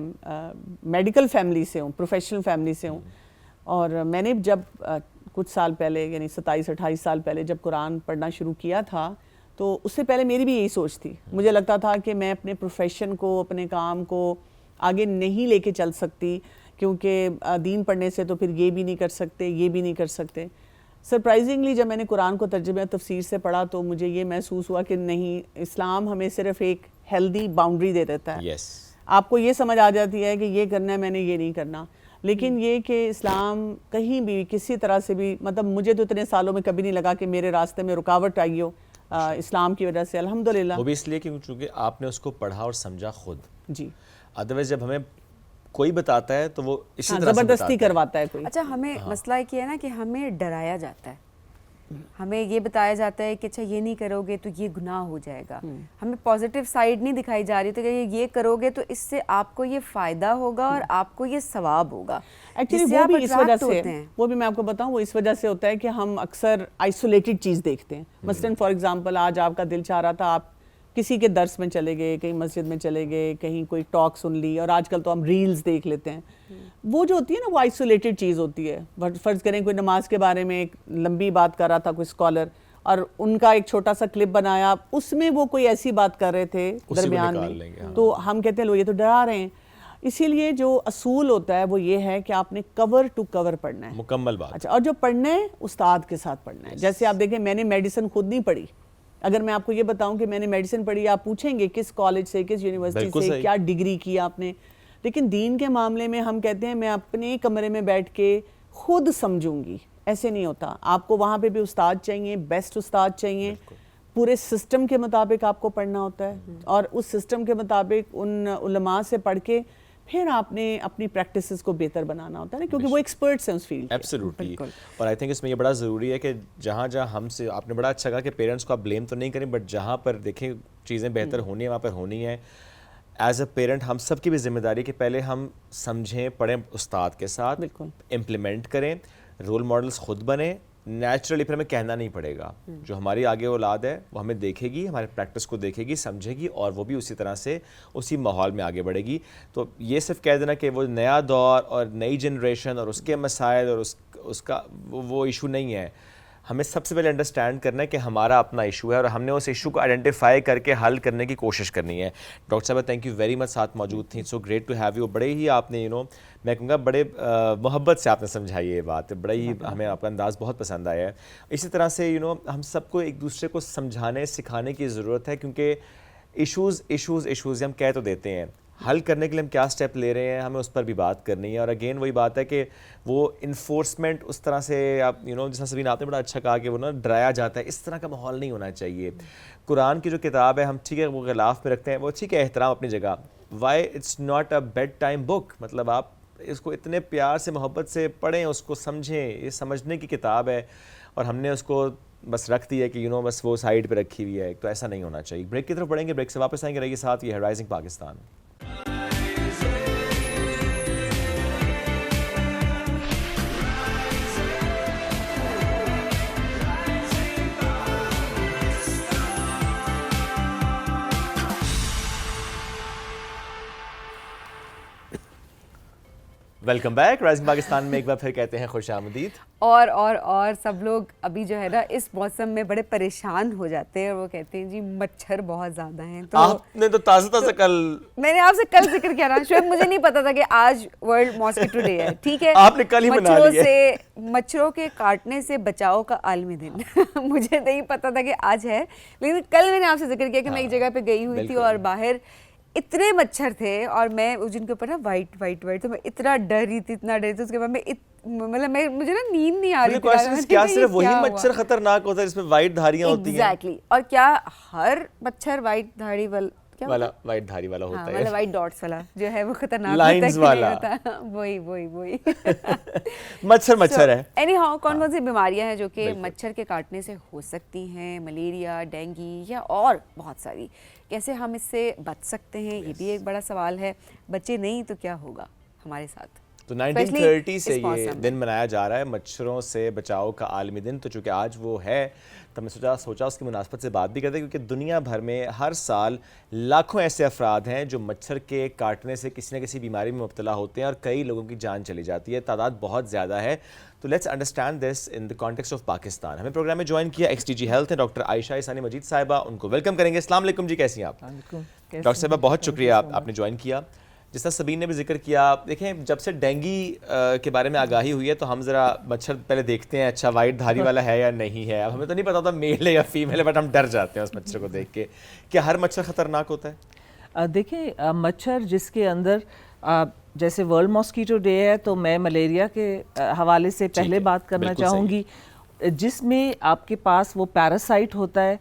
میڈیکل فیملی سے ہوں, پروفیشنل فیملی سے ہوں, اور میں نے جب کچھ سال پہلے یعنی 27-28 سال پہلے جب قرآن پڑھنا شروع کیا تھا تو اس سے پہلے میری بھی یہی سوچ تھی. مجھے لگتا تھا کہ میں اپنے پروفیشن کو, اپنے کام کو آگے نہیں لے کے چل سکتی کیونکہ دین پڑھنے سے تو پھر یہ بھی نہیں کر سکتے, یہ بھی نہیں کر سکتے. سرپرائزنگلی جب میں نے قرآن کو ترجمہ تفسیر سے پڑھا تو مجھے یہ محسوس ہوا کہ نہیں, اسلام ہمیں صرف ایک ہیلدی باؤنڈری دے دیتا ہے. آپ کو یہ سمجھ آ جاتی ہے کہ یہ کرنا ہے, میں نے یہ نہیں کرنا. لیکن یہ کہ اسلام کہیں بھی کسی طرح سے بھی, مطلب مجھے تو اتنے سالوں میں کبھی نہیں لگا کہ میرے راستے میں رکاوٹ آئی ہو اسلام کی وجہ سے, الحمدللہ. وہ بھی اس لیے کیونکہ آپ نے اس کو پڑھا اور سمجھا خود. جی. ادروائز جب ہمیں کوئی بتاتا ہے تو وہ اسی طرح زبردستی کرواتا ہے کوئی. اچھا, ہمیں مسئلہ یہ ہے نا کہ ہمیں ڈرایا جاتا ہے, ہمیں یہ بتایا جاتا ہے کہ اچھا یہ نہیں کرو گے تو یہ گناہ ہو جائے گا. ہمیں پازیٹیو سائیڈ نہیں دکھائی جا رہی تو کہ یہ کرو گے تو اس سے آپ کو یہ فائدہ ہوگا اور آپ کو یہ ثواب ہوگا. ایکچولی وہ بھی اس وجہ سے, وہ بھی میں آپ کو بتاؤں, وہ اس وجہ سے ہوتا ہے کہ ہم اکثر آئسولیٹڈ چیز دیکھتے ہیں. مثلاً فار ایگزامپل آج آپ کا دل چاہ رہا تھا آپ کسی کے درس میں چلے گئے, کہیں مسجد میں چلے گئے, کہیں کوئی ٹاک سن لی, اور آج کل تو ہم ریلز دیکھ لیتے ہیں. وہ جو ہوتی ہے نا وہ آئسولیٹڈ چیز ہوتی ہے. فرض کریں کوئی نماز کے بارے میں ایک لمبی بات کر رہا تھا کوئی اسکالر, اور ان کا ایک چھوٹا سا کلپ بنایا, اس میں وہ کوئی ایسی بات کر رہے تھے درمیان میں, تو ہم کہتے ہیں لو یہ تو ڈرا رہے ہیں. اسی لیے جو اصول ہوتا ہے وہ یہ ہے کہ آپ نے کور ٹو کور پڑھنا ہے, مکمل بات. اچھا, اور جو پڑھنا ہے استاد کے ساتھ پڑھنا ہے. جیسے آپ دیکھیں میں نے میڈیسن خود نہیں پڑھی. اگر میں آپ کو یہ بتاؤں کہ میں نے میڈیسن پڑھی, آپ پوچھیں گے کس کالج سے, کس یونیورسٹی سے, کیا ڈگری کی آپ نے. لیکن دین کے معاملے میں ہم کہتے ہیں میں اپنے کمرے میں بیٹھ کے خود سمجھوں گی. ایسے نہیں ہوتا. آپ کو وہاں پہ بھی استاد چاہیے, بیسٹ استاد چاہیے. پورے سسٹم کے مطابق آپ کو پڑھنا ہوتا ہے, اور اس سسٹم کے مطابق ان علماء سے پڑھ کے پھر آپ نے اپنی پریکٹسز کو بہتر بنانا ہوتا ہے نا, کیونکہ وہ ایکسپرٹس ہیں اس فیلڈ کے. ایبسلیوٹلی. اور آئی تھنک اس میں یہ بڑا ضروری ہے کہ جہاں جہاں ہم سے, آپ نے بڑا اچھا کہا کہ پیرنٹس کو آپ بلیم تو نہیں کریں, بٹ جہاں پر دیکھیں چیزیں بہتر ہونی ہیں وہاں پر ہونی ہے. ایز اے پیرنٹ ہم سب کی بھی ذمہ داری کہ پہلے ہم سمجھیں, پڑھیں استاد کے ساتھ, امپلیمنٹ کریں, رول ماڈلز خود بنیں, نیچرلی پھر ہمیں کہنا نہیں پڑے گا. جو ہماری آگے اولاد ہے وہ ہمیں دیکھے گی, ہمارے پریکٹس کو دیکھے گی, سمجھے گی, اور وہ بھی اسی طرح سے اسی ماحول میں آگے بڑھے گی. تو یہ صرف کہہ دینا کہ وہ نیا دور اور نئی جنریشن اور اس کے مسائل اور اس کا وہ ایشو نہیں ہے. ہمیں سب سے پہلے انڈرسٹینڈ کرنا ہے کہ ہمارا اپنا ایشو ہے اور ہم نے اس ایشو کو آئیڈینٹیفائی کر کے حل کرنے کی کوشش کرنی ہے. ڈاکٹر صاحبہ تھینک یو ویری مچ, ساتھ موجود تھیں. So great to have you. بڑے ہی آپ نے میں کہوں گا بڑے محبت سے آپ نے سمجھائی یہ بات, بڑا ہی ہمیں آپ کا انداز بہت پسند آیا ہے. اسی طرح سے ہم سب کو ایک دوسرے کو سمجھانے سکھانے کی ضرورت ہے, کیونکہ ایشوز ہم کہہ تو دیتے ہیں, حل کرنے کے لیے ہم کیا سٹیپ لے رہے ہیں ہمیں اس پر بھی بات کرنی ہے. اور اگین وہی بات ہے کہ وہ انفورسمنٹ اس طرح سے آپ جس طرح سبین آپ نے بڑا اچھا کہا کہ وہ ڈرایا جاتا ہے, اس طرح کا ماحول نہیں ہونا چاہیے. قرآن کی جو کتاب ہے ہم ٹھیک ہے وہ غلاف میں رکھتے ہیں, وہ ٹھیک ہے احترام اپنی جگہ, why it's not a bad time book. مطلب آپ اس کو اتنے پیار سے محبت سے پڑھیں, اس کو سمجھیں, یہ سمجھنے کی کتاب ہے, اور ہم نے اس کو بس رکھ دی ہے کہ بس وہ سائڈ پہ رکھی ہوئی ہے. تو ایسا نہیں ہونا چاہیے. بریک کی طرف پڑھیں گے, بریک سے واپس آئیں گے. رہیے ساتھ, یہ ہے rising Pakistan. Welcome back. Rising Pakistan میں ایک بار پھر کہتے ہیں خوش آمدید. اور سب لوگ ابھی جو ہے نا اس موسم میں بڑے پریشان ہو جاتے ہیں, اور وہ کہتے ہیں جی مچھر بہت زیادہ ہیں. تو آپ نے تو تازہ کل میں نے آپ سے کل ذکر کیا نا, شاید مجھے نہیں پتا تھا کہ آج ورلڈ ماسکیٹو ڈے ہے. ٹھیک ہے, آپ نے کل ہی منا لیا ہے. مچھروں کے کاٹنے سے بچاؤ کا عالمی دن. مجھے نہیں پتا تھا کہ آج ہے, لیکن کل میں نے آپ سے ذکر کیا کہ میں ایک جگہ پہ گئی ہوئی تھی اور باہر اتنے مچھر تھے, اور میں جن کے اوپر نا وائٹ تو میں اتنا ڈر رہی تھی اس کے بعد میں مجھے نا نیند نہیں آ رہی تھی. کیا صرف وہی مچھر خطرناک ہوتا ہے جس میں وائٹ دھاریاں ہوتی ہیں؟ ایگزیکٹلی. اور کیا ہر مچھر وائٹ دھاری وائٹ دھاری والا ہوتا ہے, وائٹ ڈاٹس والا جو ہے وہ خطرناک لائنز والا وہی مچھر ہے. اینی ہاؤ, کون سی بیماریاں ہیں جو کہ مچھر کے کاٹنے سے ہو سکتی ہیں؟ ملیریا, ڈینگی یا اور بہت ساری. کیسے ہم اس سے بچ سکتے ہیں, یہ بھی ایک بڑا سوال ہے. بچے نہیں تو کیا ہوگا ہمارے ساتھ. تو 1930 سے یہ دن منایا جا رہا ہے, مچھروں سے بچاؤ کا عالمی دن. تو چونکہ آج وہ ہے تو میں سوچا اس کی مناسبت سے بات بھی کرتے ہیں, کیونکہ دنیا بھر میں ہر سال لاکھوں ایسے افراد ہیں جو مچھر کے کاٹنے سے کسی نہ کسی بیماری میں مبتلا ہوتے ہیں, اور کئی لوگوں کی جان چلی جاتی ہے. تعداد بہت زیادہ ہے. تو let's understand this in the context of Pakistan. ہمیں پروگرام میں جوائن کیا ایکس ٹی جی ہیلتھ ہیں ڈاکٹر عائشہ احسانی مجید صاحبہ, ان کو ویلکم کریں گے. السلام علیکم جی, کیسی ہیں آپ؟ ڈاکٹر صاحبہ بہت شکریہ آپ نے جوائن کیا. جس طرح سبین نے بھی ذکر کیا, دیکھیں جب سے ڈینگی کے بارے میں آگاہی ہوئی ہے تو ہم ذرا مچھر پہلے دیکھتے ہیں, اچھا وائٹ دھاری والا ہے یا نہیں ہے. اب ہمیں تو نہیں پتا ہوتا میل ہے یا فیمیل ہے, بٹ ہم ڈر جاتے ہیں اس مچھر کو دیکھ کے. کیا ہر مچھر خطرناک ہوتا ہے؟ دیکھیں مچھر جس کے اندر جیسے ورلڈ ماسکیٹو ڈے ہے, تو میں ملیریا کے حوالے سے پہلے بات کرنا چاہوں گی, جس میں آپ کے پاس وہ پیراسائٹ ہوتا ہے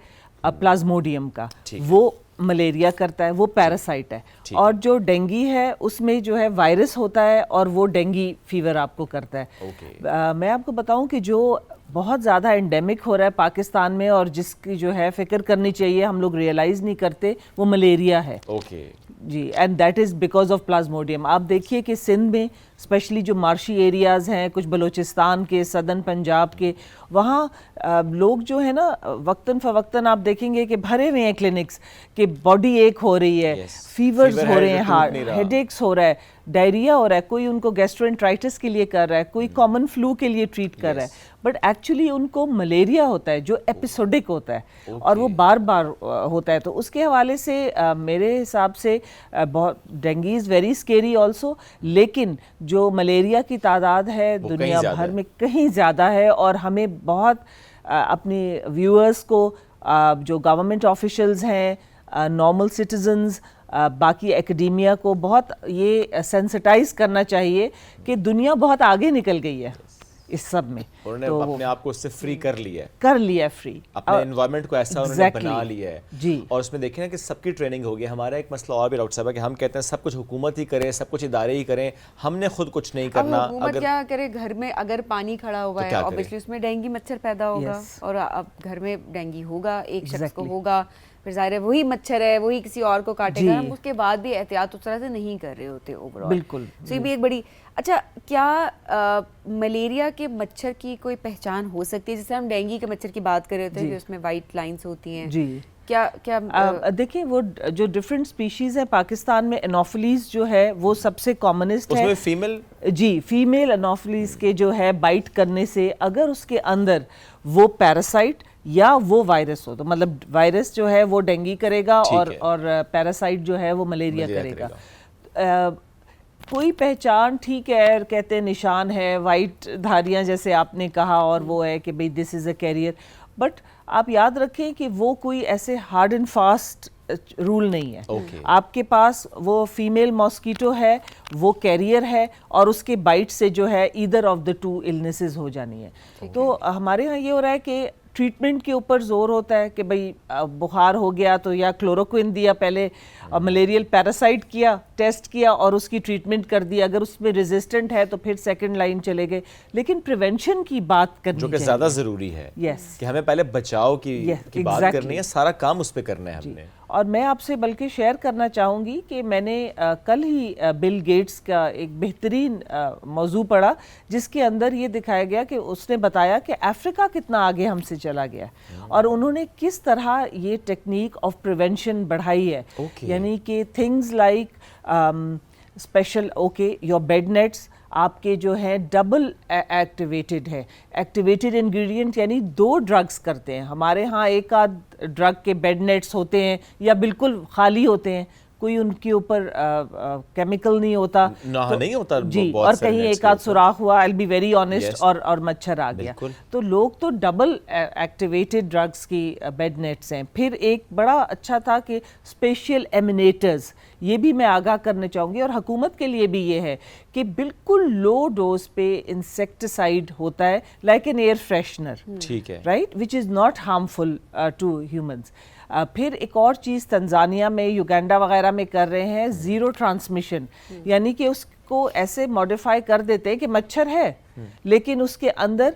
پلازموڈیم کا, وہ ملیریا کرتا ہے, وہ پیراسائٹ ہے. اور جو ڈینگی ہے اس میں جو ہے وائرس ہوتا ہے, اور وہ ڈینگی فیور آپ کو کرتا ہے. میں آپ کو بتاؤں کہ جو بہت زیادہ انڈیمک ہو رہا ہے پاکستان میں, اور جس کی جو ہے فکر کرنی چاہیے, ہم لوگ ریئلائز نہیں کرتے, وہ ملیریا ہے. جی, and that is because of plasmodium. آپ دیکھیے کہ سندھ میں اسپیشلی جو مارشی ایریاز ہیں, کچھ بلوچستان کے, سدرن پنجاب کے, وہاں لوگ جو ہے نا وقتاً فوقتاً آپ دیکھیں گے کہ بھرے ہوئے ہیں کلینکس, کہ باڈی ایک ہو رہی ہے, فیورز ہو رہے ہیں, ہیڈ ایکس ہو رہا ہے, ڈائریا ہو رہا ہے, کوئی ان کو گیسٹرونٹرائٹس کے لیے کر رہا ہے, کوئی کامن فلو کے لیے ٹریٹ کر رہا ہے, بٹ ایکچولی ان کو ملیریا ہوتا ہے جو ایپیسوڈک ہوتا ہے, اور وہ بار بار ہوتا ہے. تو اس کے حوالے سے میرے حساب سے بہت dengue is very scary also, لیکن جو ملیریا کی تعداد ہے دنیا بھر میں کہیں زیادہ ہے, اور ہمیں بہت اپنے ویورز کو, جو گورنمنٹ آفیشلز ہیں, نارمل سٹیزنز, باقی ایکڈیمیا کو بہت یہ سینسٹائز کرنا چاہیے کہ دنیا بہت آگے نکل گئی ہے اس سب میں. انہوں نے اپنے آپ کو اس سے فری کر لیا ہے فری, اپنے انوائرمنٹ کو ایسا انہوں نے بنا لیا ہے. جی, اور اس میں دیکھیں نا کہ سب کی ٹریننگ ہوگی. ہمارا ایک مسئلہ اور بھی ڈاکٹر صاحب ہے کہ ہم کہتے ہیں سب کچھ حکومت ہی کرے, سب کچھ ادارے ہی کریں, ہم نے خود کچھ نہیں کرنا. حکومت کیا کرے, گھر میں اگر پانی کھڑا ہوا ہے obviously اس میں ڈینگی مچھر پیدا ہوگا, اور اب گھر میں ڈینگی ہوگا, ایک شخص کو ہوگا, پھر ظاہر ہے وہی مچھر ہے, وہی کسی اور کو کاٹے گا, ہم اس کے بعد بھی احتیاط اس طرح سے نہیں کر رہے ہوتے اوور آل. بالکل. سو یہ بھی ایک بڑی اچھا, کیا ملیریا کے مچھر کی کوئی پہچان ہو سکتی ہے؟ جیسے ہم ڈینگی کے مچھر کی بات کر رہے ہوتے ہیں کہ اس میں وائٹ لائنس ہوتی ہیں, جی کیا دیکھیں وہ جو ڈفرینٹ سپیشیز ہیں پاکستان میں, انوفلیز جو ہے وہ سب سے کامنسٹ ہے. فیمیل جی فیمیل انوفلیز کے جو ہے بائٹ کرنے سے اگر اس کے اندر وہ پیراسائٹ یا وہ وائرس ہو, تو مطلب وائرس جو ہے وہ ڈینگی کرے گا اور پیراسائٹ جو ہے وہ ملیریا کرے گا. کوئی پہچان ٹھیک ہے, کہتے ہیں نشان ہے, وائٹ دھاریاں جیسے آپ نے کہا, اور وہ ہے کہ بھئی دس از اے کیریئر, بٹ آپ یاد رکھیں کہ وہ کوئی ایسے ہارڈ اینڈ فاسٹ رول نہیں ہے. آپ کے پاس وہ فیمیل ماسکیٹو ہے, وہ کیریئر ہے, اور اس کے بائٹ سے جو ہے either of the two illnesses ہو جانی ہے. تو ہمارے ہاں یہ ہو رہا ہے کہ ٹریٹمنٹ کے اوپر زور ہوتا ہے کہ بھئی بخار ہو گیا تو یا کلوروکوئن دیا پہلے, ملیریل پیراسائٹ کیا, ٹیسٹ کیا اور اس کی ٹریٹمنٹ کر دی, اگر اس میں ریزسٹنٹ ہے تو پھر سیکنڈ لائن چلے گئے. لیکن پریونشن کی بات کرنی جو کہ زیادہ ضروری ہے, کہ ہمیں پہلے بچاؤ کی بات کرنی ہے, سارا کام اس پہ کرنا ہے ہم نے. اور میں آپ سے بلکہ شیئر کرنا چاہوں گی کہ میں نے کل ہی بل گیٹس کا ایک بہترین موضوع پڑھا جس کے اندر یہ دکھایا گیا کہ اس نے بتایا کہ افریقہ کتنا آگے ہم سے چلا گیا, اور انہوں نے کس طرح یہ ٹیکنیک آف پریونشن بڑھائی ہے. یعنی کہ things like especially your bed nets آپ کے جو ہیں ڈبل ایکٹیویٹڈ ہے. ایکٹیویٹڈ انگریڈینٹ یعنی 2 ڈرگز کرتے ہیں. ہمارے ہاں ایک آدھ ڈرگ کے بیڈ نیٹس ہوتے ہیں یا بالکل خالی ہوتے ہیں, کوئی ان کے اوپر کیمیکل نہیں ہوتا, نہیں ہوتا جی, اور کہیں ایک آدھ سوراخ ہوا, I'll be very honest, اور مچھر آ گیا. تو لوگ تو ڈبل ایکٹیویٹڈ ڈرگز کی بیڈ نیٹس ہیں. پھر ایک بڑا اچھا تھا کہ اسپیشل ایمینیٹرز, یہ بھی میں آگاہ کرنا چاہوں گی, اور حکومت کے لیے بھی یہ ہے کہ بالکل لو ڈوز پہ انسیکٹیسائڈ ہوتا ہے لائک این ایئر فریشنر, ٹھیک ہے, right, which is not harmful to humans. پھر ایک اور چیز تنزانیہ میں, یوگینڈا وغیرہ میں کر رہے ہیں, زیرو ٹرانسمیشن, یعنی کہ اس کو ایسے موڈیفائی کر دیتے ہیں کہ مچھر ہے لیکن اس کے اندر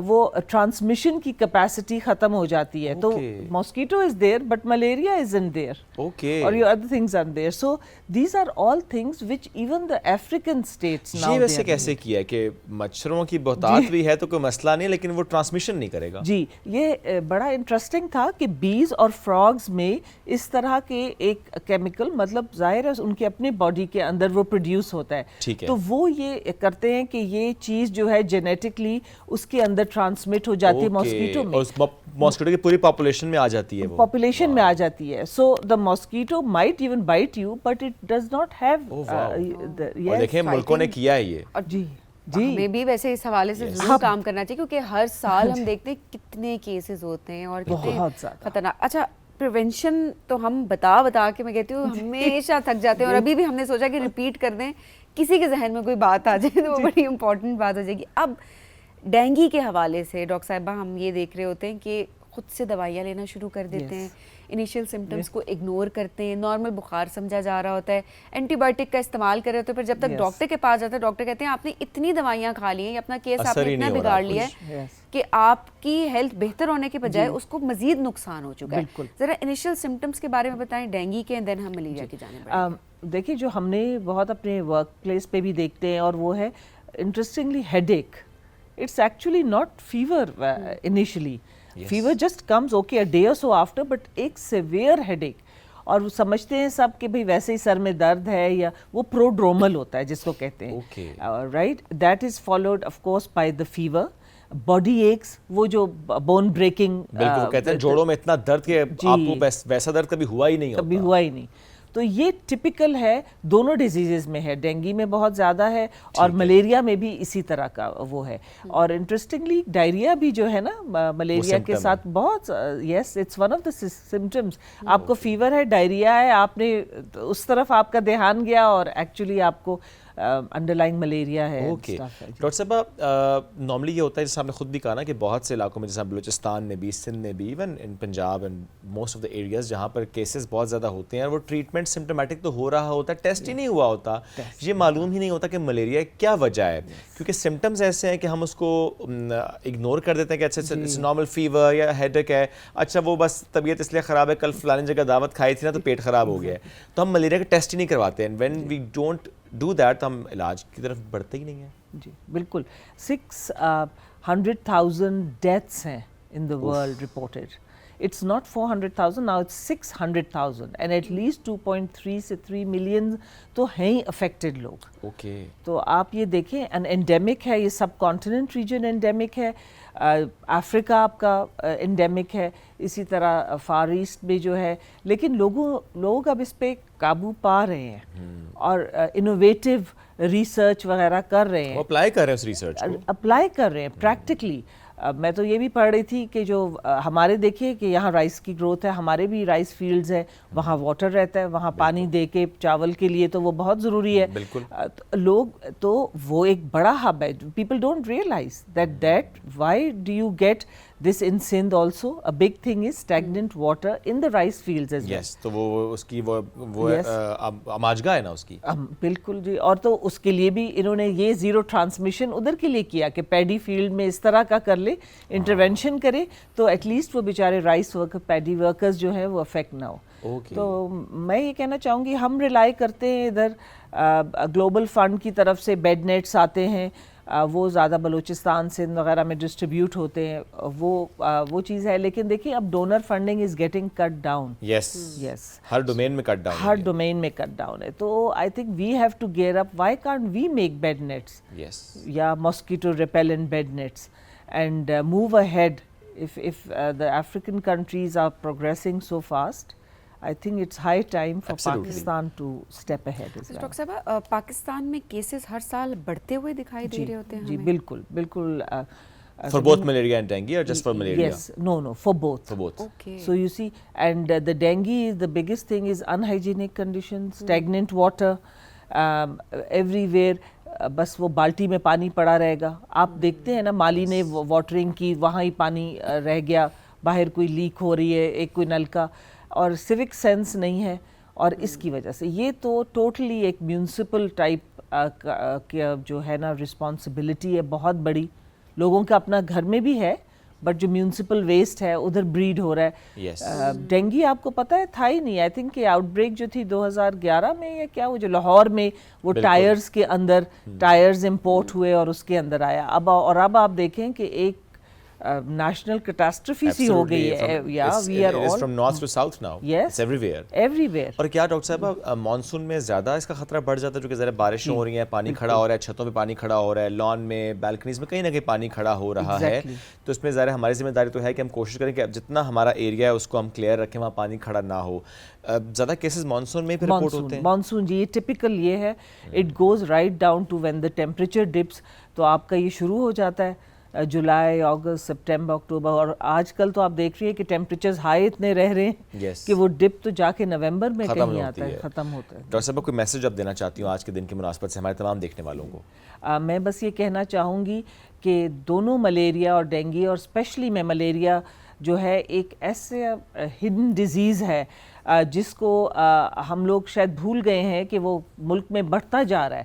وہ ٹرانسمیشن کی کیپیسٹی ختم ہو جاتی ہے. تو mosquito is there but malaria is in there, اور your other things are there. So these are all things which even the African states now. یہ ویسے کیسے کیا ہے کہ مچھروں کی بہتات بھی ہے تو کوئی مسئلہ نہیں, لیکن وہ ٹرانسمیشن نہیں کرے گا. جی, یہ بڑا انٹرسٹنگ تھا کہ بیز اور فراگز میں اس طرح کے ایک کیمیکل, مطلب ظاہر ہے ان کے اپنے باڈی کے اندر وہ پروڈیوس ہوتا ہے, تو وہ یہ کرتے ہیں کہ یہ چیز جو ہے جینیٹکلی اس کے اندر ٹرانسمٹ ہو جاتی ہے ماسکیٹو میں, اور ماسکیٹو کی پوری پاپولیشن میں آ جاتی ہے, وہ پاپولیشن میں آ جاتی ہے. So the mosquito might even bite you but it does not have. اور دیکھیں ملکوں نے کیا ہے یہ. جی ہمیں بھی ویسے اس حوالے سے ضرور کام کرنا چاہیے, کیونکہ ہر سال ہم دیکھتے ہیں کتنے کیسز ہوتے ہیں اور کتنے خطرناک. اچھا, پریونشن تو ہم بتا کے میں کہتی ہوں ہمیشہ تھک جاتے ہیں, اور ابھی بھی ہم نے سوچا کہ ریپیٹ کر دیں, کسی کے ذہن میں کوئی بات آ جائے تو وہ بڑی امپورٹنٹ بات ہو جائے گی. اب ڈینگی کے حوالے سے ڈاکٹر صاحبہ ہم یہ دیکھ رہے ہوتے ہیں کہ خود سے دوائیاں لینا شروع کر دیتے ہیں, انیشیل سمٹمز کو اگنور کرتے ہیں, نارمل بخار سمجھا جا رہا ہوتا ہے, اینٹی بائیوٹک کا استعمال کر رہے ہوتے ہیں, پھر جب تک ڈاکٹر کے پاس جاتا ہے ڈاکٹر کہتے ہیں آپ نے اتنی دوائیاں کھا لی ہیں, اپنا کیس آپ نے اتنا بگاڑ لیا ہے کہ آپ کی ہیلتھ بہتر ہونے کے بجائے اس کو مزید نقصان ہو چکا ہے. ذرا انیشیل سمٹمز کے بارے میں بتائیں ڈینگی کے, دین ہم ملیریا کی جانب بڑھیں. دیکھیے جو ہم نے بہت اپنے ورک پلیس پہ بھی دیکھتے ہیں, اور وہ ہے interestingly headache. It's actually not fever initially, fever just comes okay a day or so after, but ایک سیویئر ہیڈ ایک, اور سمجھتے ہیں سب کہ بھئی ویسے ہی سر میں درد ہے, یا وہ پروڈرومل ہوتا ہے جس کو کہتے ہیں, right, that is followed of course by the favour. Body x, وہ جو بون بریکنگ, بالکل کہتے ہیں جوڑوں میں اتنا درد کہ آپ کو ویسا درد کبھی ہوا ہی نہیں. تو یہ ٹپیکل ہے, دونوں ڈیزیزز میں ہے, ڈینگی میں بہت زیادہ ہے اور ملیریا میں بھی اسی طرح کا وہ ہے. اور انٹرسٹنگلی ڈائریا بھی جو ہے نا ملیریا کے ساتھ بہت, yes it's one of the symptoms. آپ کو فیور ہے, ڈائریا ہے, آپ نے اس طرف آپ کا دھیان گیا اور ایکچولی آپ کو انڈرلائنگ ملیریا ہے. اوکے ڈاکٹر صاحبہ، نارملی یہ ہوتا ہے جیسے آپ نے خود بھی کہا نا کہ بہت سے علاقوں میں جیسے بلوچستان میں بھی، سندھ میں بھی، even in Punjab and most of the areas جہاں پر کیسز بہت زیادہ ہوتے ہیں اور وہ ٹریٹمنٹ سمپٹومیٹک تو ہو رہا ہوتا ہے، ٹیسٹ ہی نہیں ہوا ہوتا، یہ معلوم ہی نہیں ہوتا کہ ملیریا کیا وجہ ہے، کیونکہ سمٹمز ایسے ہیں کہ ہم اس کو اگنور کر دیتے ہیں کہ اچھا نارمل فیور یا ہیڈ ایک ہے، اچھا وہ بس طبیعت اس لیے خراب ہے، کل فلانی جگہ دعوت کھائی تھی نا تو پیٹ خراب ہو گیا ہے، تو ہم ملیریا کا ٹیسٹ ہی نہیں کرواتے ہیں. When we don't do that تو ہم علاج کی طرف بڑھتے ہی نہیں ہیں. جی بالکل. 600,000 ڈیتھس ہیں in the world reported. It's not 400,000 now, it's 600,000 and at least 2.3 سے 3 ملین تو ہیں ہی افیکٹڈ لوگ. اوکے تو آپ یہ دیکھیں انڈیمک ہے، یہ سب کانٹیننٹ ریجن انڈیمک ہے، افریقہ آپ کا انڈیمک ہے، اسی طرح فار ایسٹ میں جو ہے، لیکن لوگ اب اس پہ قابو پا رہے ہیں اور انوویٹیو ریسرچ وغیرہ کر رہے ہیں، اپلائی کر رہے ہیں اس ریسرچ کو، اپلائی کر رہے ہیں پریکٹیکلی. میں تو یہ بھی پڑھ رہی تھی کہ جو ہمارے دیکھیے کہ یہاں رائس کی گروتھ ہے، ہمارے بھی رائس فیلڈز ہیں، وہاں واٹر رہتا ہے، وہاں پانی دے کے چاول کے لیے تو وہ بہت ضروری ہے. بالکل لوگ تو وہ ایک بڑا ہب ہے. People don't realise that why do you get this in Sindh also. A big thing is stagnant water in the rice fields as well. Yes, تو وہ اس کی وہ اماجگاہ ہے نا اس کی. بالکل جی. اور تو اس کے لیے بھی انہوں نے یہ زیرو ٹرانسمیشن ادھر کے لیے کیا کہ پیڈی فیلڈ میں اس طرح کا کر لے، انٹرونشن کرے تو ایٹ لیسٹ وہ بیچارے رائس ورکر، پیڈی ورکرز جو ہیں وہ افیکٹ نہ ہو. تو میں یہ کہنا چاہوں گی ہم ریلائی کرتے ہیں ادھر گلوبل فنڈ کی طرف سے بیڈ نیٹس آتے ہیں، وہ زیادہ بلوچستان سندھ وغیرہ میں ڈسٹریبیوٹ ہوتے ہیں، وہ چیز ہے. لیکن دیکھیں اب donor funding is getting cut down. Yes ہر ڈومین میں کٹ ڈاؤن، ہر ڈومین میں کٹ ڈاؤن ہے. تو I think we have to gear up. Why can't we make bed nets یا mosquito repellent bed nets and move ahead. if the African countries are progressing so fast, I think it's high time for Pakistan to step ahead as well. Doctor صاحب پاکستان میں cases ہر سال بڑھتے ہوئے دکھائی دے رہے ہوتے ہیں. جی بالکل بالکل. For both malaria and dengue or just for malaria? Yes, no, for both. For both. Okay. So you see, and the dengue, the biggest thing is unhygienic conditions, stagnant water, everywhere. بس وہ بالٹی میں پانی پڑا رہے گا. آپ دیکھتے ہیں نا مالی نے واٹرنگ کی، وہاں ہی پانی رہ گیا، باہر کوئی لیک ہو رہی ہے ایک کوئی نل کا، اور سیوک سینس نہیں ہے. اور اس کی وجہ سے یہ تو ٹوٹلی ایک میونسپل ٹائپ کا جو ہے نا رسپانسبلٹی ہے بہت بڑی. لوگوں کا اپنا گھر میں بھی ہے بٹ جو میونسپل ویسٹ ہے ادھر بریڈ ہو رہا ہے. ڈینگی آپ کو پتہ ہے تھا ہی نہیں. آئی تھنک کہ آؤٹ بریک جو تھی 2011 میں یا کیا، وہ جو لاہور میں وہ ٹائرز کے اندر ٹائرز امپورٹ ہوئے اور اس کے اندر آیا. اب آپ دیکھیں کہ ایک نیشنل کیٹاسٹرفی سی ہو گئی ہے. We are all from north to south now. Yes everywhere. اور کیا ڈاکٹر صاحب مانسون میں زیادہ اس کا خطرہ بڑھ جاتا ہے، جو کہ ذرا بارشیں ہو رہی ہیں، پانی کھڑا ہو رہا ہے، چھتوں پہ پانی کھڑا ہو رہا ہے، لان میں، بالکنیز میں کہیں نہ کہیں پانی کھڑا ہو رہا ہے، تو اس میں ظاہر ہماری ذمہ داری تو ہے کہ ہم کوشش کریں کہ جتنا ہمارا ایریا ہے اس کو ہم کلیئر رکھیں، وہاں پانی کھڑا نہ ہو. زیادہ کیسز مانسون میں پھر رپورٹ ہوتے ہیں. مانسون جی یہ ٹپیکل یہ ہے، it goes right down to when the temperature dips. تو آپ کا یہ شروع ہو جاتا ہے جولائی، اگست، سپٹمبر، اکتوبر، اور آج کل تو آپ دیکھ رہی ہیں کہ ٹیمپریچرز ہائی اتنے رہ رہے ہیں کہ وہ ڈپ تو جا کے نومبر میں کہیں آتا ہے، ختم ہوتا ہے. ڈاکٹر صاحب کوئی میسج آپ دینا چاہتی ہوں آج کے دن کی مناسبت سے ہمارے تمام دیکھنے والوں کو؟ میں بس یہ کہنا چاہوں گی کہ دونوں ملیریا اور ڈینگی، اور اسپیشلی میں ملیریا جو ہے ایک ایسے ہڈن ڈیزیز ہے جس کو ہم لوگ شاید بھول گئے ہیں کہ وہ ملک میں بڑھتا جا رہا ہے.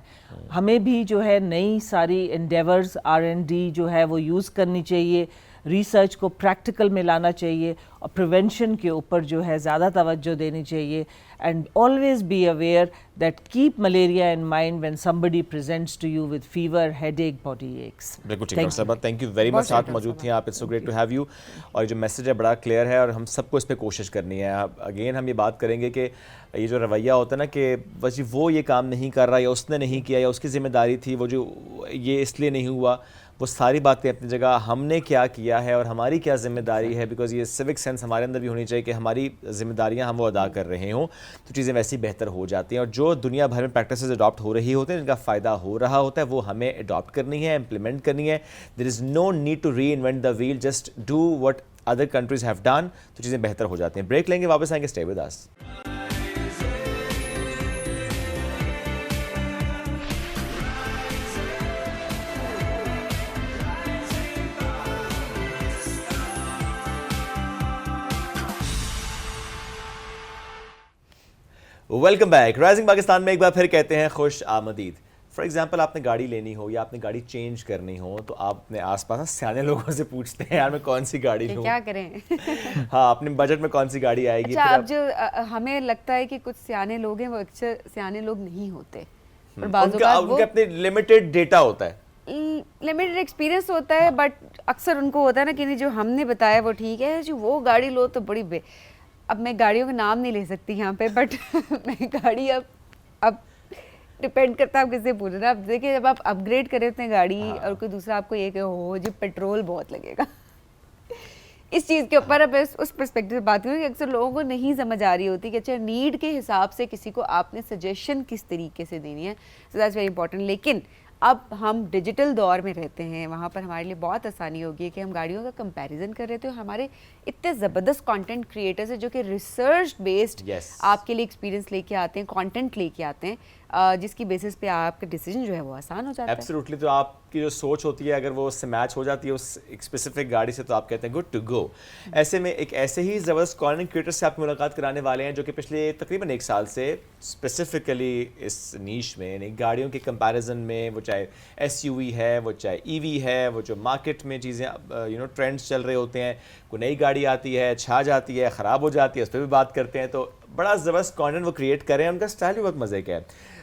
ہمیں بھی جو ہے نئی ساری انڈیورز R&D جو ہے وہ یوز کرنی چاہیے، ریسرچ کو پریکٹیکل میں لانا چاہیے، اور پریونشن کے اوپر جو ہے زیادہ توجہ دینی چاہیے. And always be aware that keep malaria in mind when somebody presents to you with fever, headache, body aches. بالکل ٹھیک ڈاکٹر صاحبہ، تھینک یو ویری مچ. ساتھ موجود تھیں آپ. It's so great to have you. اور جو میسج ہے بڑا کلیئر ہے اور ہم سب کو اس پہ کوشش کرنی ہے. اگین ہم یہ بات کریں گے کہ یہ جو رویہ ہوتا ہے نا کہ بس وہ یہ کام نہیں کر رہا، یا اس نے نہیں کیا، یا اس کی ذمہ داری تھی، وہ جو یہ اس لیے نہیں ہوا، وہ ساری باتیں اپنی جگہ. ہم نے کیا کیا ہے اور ہماری کیا ذمہ داری ہے، بیکاز یہ سیوک سینس ہمارے اندر بھی ہونی چاہیے کہ ہماری ذمہ داریاں ہم وہ ادا کر رہے ہوں، تو چیزیں ویسی بہتر ہو جاتی ہیں. اور جو دنیا بھر میں پریکٹسز اڈاپٹ ہو رہی ہوتے ہیں، جن کا فائدہ ہو رہا ہوتا ہے، وہ ہمیں اڈاپٹ کرنی ہے، امپلیمنٹ کرنی ہے. There is no need to reinvent the wheel, just do what other countries have done, تو چیزیں بہتر ہو جاتی ہیں. بریک لیں گے، واپس آئیں گے. Stay with us. Welcome back. Rising Pakistan میں ایک بار پھر کہتے ہیں خوش آمدید. فار ایگزامپل آپ نے گاڑی لینی ہو یا آپ نے گاڑی چینج کرنی ہو تو آپ اپنے آس پاس سیانے لوگوں سے پوچھتے ہیں یار میں کون سی گاڑی لوں, کیا کریں. ہاں اپنے بجٹ میں کون سی گاڑی آئے گی. اچھا اب جو ہمیں لگتا ہے کہ کچھ سیانے لوگ ہیں وہ اکثر سیانے لوگ نہیں ہوتے, اور بعض اوقات ان کے اپنے لمیٹڈ ڈیٹا ہوتا ہے, لمیٹڈ ایکسپیرینس ہوتا ہے, بٹ اکثر ان کو ہوتا ہے نا کہ جو ہم نے بتایا وہ ٹھیک ہے, جو وہ گاڑی لو تو بڑی اب میں گاڑیوں کا نام نہیں لے سکتی یہاں پہ, بٹ میں گاڑی اب ڈپینڈ کرتا ہے آپ کس سے پوچھ رہے ہیں. اب دیکھیں جب آپ اپ گریڈ کرے ہوتے ہیں گاڑی اور کوئی دوسرا آپ کو یہ کہ ہو جو پیٹرول بہت لگے گا, اس چیز کے اوپر اب اس پرسپیکٹو سے بات کروں کہ اکثر لوگوں کو نہیں سمجھ آ رہی ہوتی کہ اچھا نیڈ کے حساب سے کسی کو آپ نے سجیشن کس طریقے سے دینی ہے, سو دیٹس ویری امپورٹنٹ. لیکن اب ہم ڈیجیٹل دور میں رہتے ہیں, وہاں پر ہمارے لیے بہت آسانی ہوگی ہے کہ ہم گاڑیوں کا کمپیریزن کر رہے تھے. ہمارے اتنے زبردست کانٹینٹ کریٹرز ہیں جو کہ ریسرچ بیسڈ آپ کے لیے ایکسپیرینس لے کے آتے ہیں, کانٹینٹ لے کے آتے ہیں, جس کی بیسس پہ آپ کا ڈیسیجن جو ہے وہ آسان ہو جاتا ہے. ایبسلیوٹلی. تو آپ کی جو سوچ ہوتی ہے اگر وہ اس سے میچ ہو جاتی ہے اس ایک اسپیسیفک گاڑی سے تو آپ کہتے ہیں گڈ ٹو گو. ایسے میں ایک ایسے ہی زبردست کانٹینٹ کریٹر سے آپ کی ملاقات کرانے والے ہیں جو کہ پچھلے تقریباً 1 سال سے اسپیسیفکلی اس نیش میں یعنی گاڑیوں کے کمپیریزن میں, وہ چاہے ایس یو وی ہے, وہ چاہے ای وی ہے, وہ جو مارکیٹ میں چیزیں ٹرینڈس چل رہے ہوتے ہیں, کوئی نئی گاڑی آتی ہے, چھا جاتی ہے, خراب ہو جاتی ہے, اس پہ بھی بات کرتے ہیں. تو بڑا زبردست کانٹینٹ وہ کریٹ کر رہے ہیں, ان کا اسٹائل بھی بہت مزے کا ہے.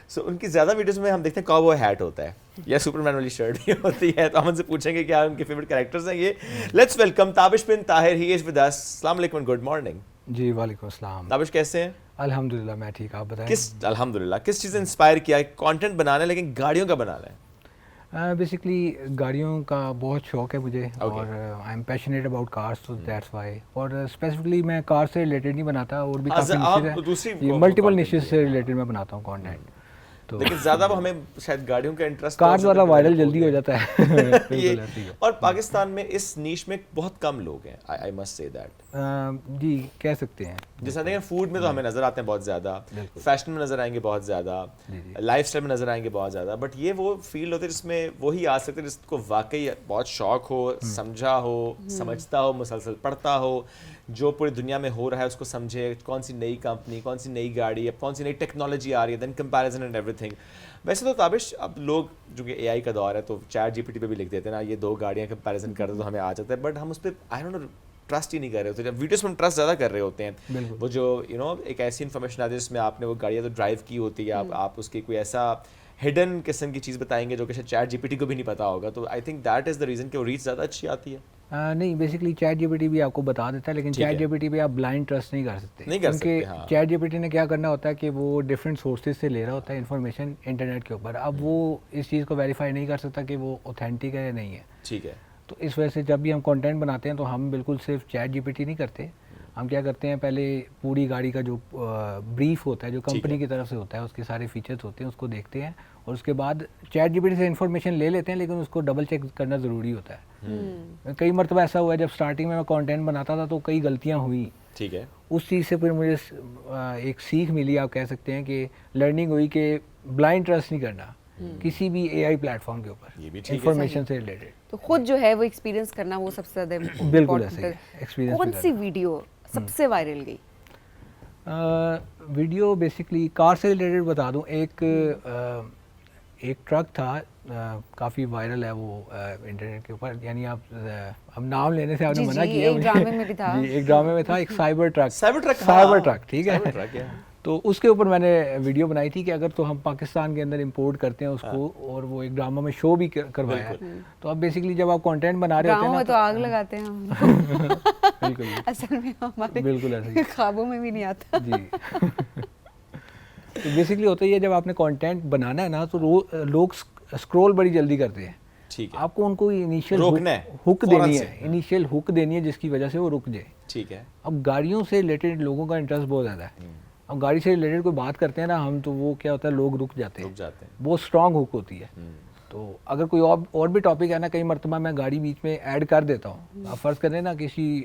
سو ان کی زیادہ ویڈیوز میں ہم دیکھتے ہیں کاؤبوائے ہیٹ ہوتا ہے یا سپر مین والی شرٹ بھی ہوتی ہے, تو ہم ان سے پوچھیں گے کیا ان کے فیوریٹ کریکٹرز ہیں. یہ let's welcome Tabish bin Tahir, he is with us. السلام علیکم, گڈ مارننگ. جی وعلیکم السلام. تابش کیسے ہیں؟ الحمدللہ میں ٹھیک, آپ بتائیں. الحمدللہ. کس چیز نے انسپائر کیا کانٹینٹ بنانا ہے لیکن گاڑیوں کا بنانا ہے؟ بیسکلی گاڑیوں کا بہت شوق ہے مجھے, اور I am passionate about cars, تو دیٹس وائی. اور اسپیسیفکلی میں کار سے ریلیٹڈ نہیں بناتا, اور بھی کافی نیشز ہیں, ملٹیپل نیشز سے ریلیٹڈ میں بناتا ہوں کانٹینٹ. لیکن زیادہ وہ ہمیں شاید گاڑیوں کا انٹرسٹ کار والا وائرل جلدی ہو جاتا ہے. اور پاکستان میں اس نیش میں بہت کم لوگ ہیں, آئی مسٹ سے دیٹ. جی کہہ سکتے ہیں. جیسا دیکھیں فوڈ میں تو ہمیں نظر آتے ہیں بہت زیادہ, فیشن میں نظر آئیں گے بہت زیادہ, لائف اسٹائل میں نظر آئیں گے بہت زیادہ, بٹ یہ وہ فیلڈ ہوتے ہیں جس میں وہی آ سکتے ہیں جس کو واقعی بہت شوق ہو, سمجھا ہو, سمجھتا ہو, مسلسل پڑھتا ہو, جو پوری دنیا میں ہو رہا ہے اس کو سمجھے, کون سی نئی کمپنی, کون سی نئی گاڑی, اب کون سی نئی ٹیکنالوجی آ رہی ہے, دین کمپیریزن اینڈ ایوری تھنگ. ویسے تو تابش اب لوگ جو کہ اے آئی کا دور ہے تو چیٹ جی پی ٹی پہ بھی لکھ دیتے ہیں نا, یہ 2 گاڑیاں کمپیریزن کر دو تو ہمیں آ جاتا ہے, بٹ ہم اس پہ آئی ڈونٹ نو ٹرسٹ ہی نہیں کر رہے ہوتے. جب ویڈیوز میں ہم ٹرسٹ زیادہ کر رہے ہوتے ہیں, وہ جو ایک ایسی انفارمیشن آتی ہے جس میں آپ نے وہ گاڑیاں تو ڈرائیو کی ہوتی ہے, آپ اس کی کوئی ایسا ہڈن قسم کی چیز بتائیں گے جو کہ شاید چیٹ جی پی ٹی کو بھی نہیں پتا ہوگا, تو I think that is the reason کہ وہ ریچ زیادہ اچھی آتی ہے. نہیں basically chat G P T بھی آپ کو بتا دیتا ہے, لیکن چیٹ جی پی ٹی پہ آپ بلائنڈ ٹرسٹ نہیں کر سکتے, کیونکہ چیٹ جی پی ٹی نے کیا کرنا ہوتا ہے کہ وہ ڈفرینٹ سورسز سے لے رہا ہوتا ہے انفارمیشن انٹرنیٹ کے اوپر. اب وہ اس چیز کو ویریفائی نہیں کر سکتا کہ وہ اوتھینٹک ہے یا نہیں ہے. ٹھیک ہے. تو اس وجہ سے جب بھی ہم کانٹینٹ بناتے ہیں تو ہم بالکل صرف چیٹ جی پی ٹی نہیں کرتے, ہم کیا کرتے ہیں پہلے پوری گاڑی کا جو بریف ہوتا ہے جو کمپنی کی طرف سے ہوتا ہے, اس کے سارے فیچرز ہوتے ہیں, اس کو دیکھتے ہیں, اور اس کے بعد چیٹ جی پی ٹی سے انفارمیشن لے لیتے ہیں, لیکن اس کو ڈبل چیک کرنا ضروری ہوتا ہے. کئی مرتبہ ایسا ہوا ہے جب اسٹارٹنگ میں کانٹینٹ بناتا تھا تو کئی غلطیاں ہوئیں. ٹھیک ہے. اس چیز سے پھر مجھے ایک سیکھ ملی, آپ کہہ سکتے ہیں کہ لرننگ ہوئی کہ بلائنڈ ٹرسٹ نہیں کرنا کسی بھی اے آئی پلیٹ فارم کے اوپر انفارمیشن سے ریلیٹڈ. تو خود جو ہے وہ ایکسپیرینس کرنا وہ سب سے زیادہ بالکل ایسے ایکسپیرینس. کون سی ویڈیو سب سے وائرل گئی؟ ویڈیو بیسکلی کار سے ریلیٹڈ بتا دوں, ایک ٹرک تھا کافی وائرل ہے وہ انٹرنیٹ کے اوپر, یعنی آپ ہم نام لینے سے آپ نے منع کیا. ایک ڈرامے میں بھی تھا, ایک ڈرامے میں تھا, ایک سائبر ٹرک. ٹھیک ہے. تو اس کے اوپر میں نے ویڈیو بنائی تھی کہ اگر تو ہم پاکستان کے اندر امپورٹ کرتے ہیں اس کو, اور وہ ایک ڈرامہ میں شو بھی کروایا ہے, تو اب بیسکلی جب آپ کانٹینٹ بنا رہے ہوتے ہیں تو آگ لگاتے ہیں بالکل, اصل میں ہمارے بالکل ایسے خوابوں میں بھی نہیں آتا. جی. تو بیسکلی ہوتا ہی ہے جب آپ نے کانٹینٹ بنانا ہے نا تو لوگ اسکرول بڑی جلدی کرتے ہیں. آپ کو ان کو انیشیل ہک دینی ہے جس کی وجہ سے وہ رک جائے. ٹھیک ہے. اب گاڑیوں سے ریلیٹڈ لوگوں کا انٹرسٹ بہت زیادہ ہے. اب گاڑی سے ریلیٹڈ کوئی بات کرتے ہیں نا ہم, تو وہ کیا ہوتا ہے لوگ رک جاتے ہیں, بہت اسٹرانگ ہک ہوتی ہے. تو اگر کوئی اور بھی ٹاپک ہے نا, کئی مرتبہ میں گاڑی بیچ میں ایڈ کر دیتا ہوں. آپ فرض کریں نا کسی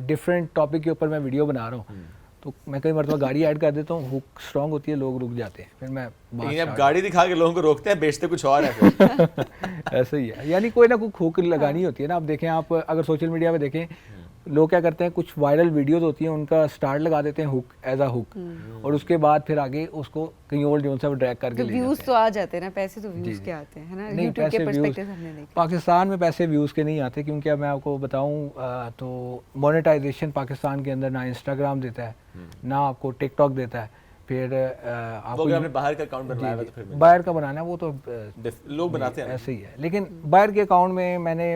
ڈفرینٹ ٹاپک کے اوپر میں ویڈیو بنا رہا ہوں, تو میں کئی مرتبہ گاڑی ایڈ کر دیتا ہوں, ہک اسٹرانگ ہوتی ہے, لوگ رک جاتے ہیں. پھر میں اب گاڑی دکھا کے لوگوں کو روکتے ہیں, بیچتے کچھ اور ہے. ایسا ہی ہے, یعنی کوئی نہ کوئی ہک لگانی ہوتی ہے نا. اب دیکھیں آپ اگر سوشل میڈیا پہ دیکھیں لوگ کیا کرتے ہیں, کچھ وائرل ویڈیوز ہوتی ہیں ان کا اسٹارٹ لگا دیتے ہیں ہک ایز اے ہک, اور اس کے بعد پھر آگے اس کو کہیں اور جو سا ڈریگ کر کے لے ویوز جاتے تو آ جاتے ہیں نا, پیسے تو ویوز کے آتے ہیں نا, یوٹیوب کے پرسپیکٹیو سے ہم نے دیکھا. پاکستان میں پیسے ویوز کے نہیں آتے, کیونکہ اب میں آپ کو بتاؤں تو مونیٹائزیشن پاکستان کے اندر نہ انسٹاگرام دیتا ہے نہ آپ کو ٹک ٹاک دیتا ہے. پھر آپ کو باہر کا اکاؤنٹ بنوایا ہے تو پھر باہر کا بنانا ہے وہ تو لوگ بناتے ہیں ایسے ہی ہے, لیکن باہر کے اکاؤنٹ میں نے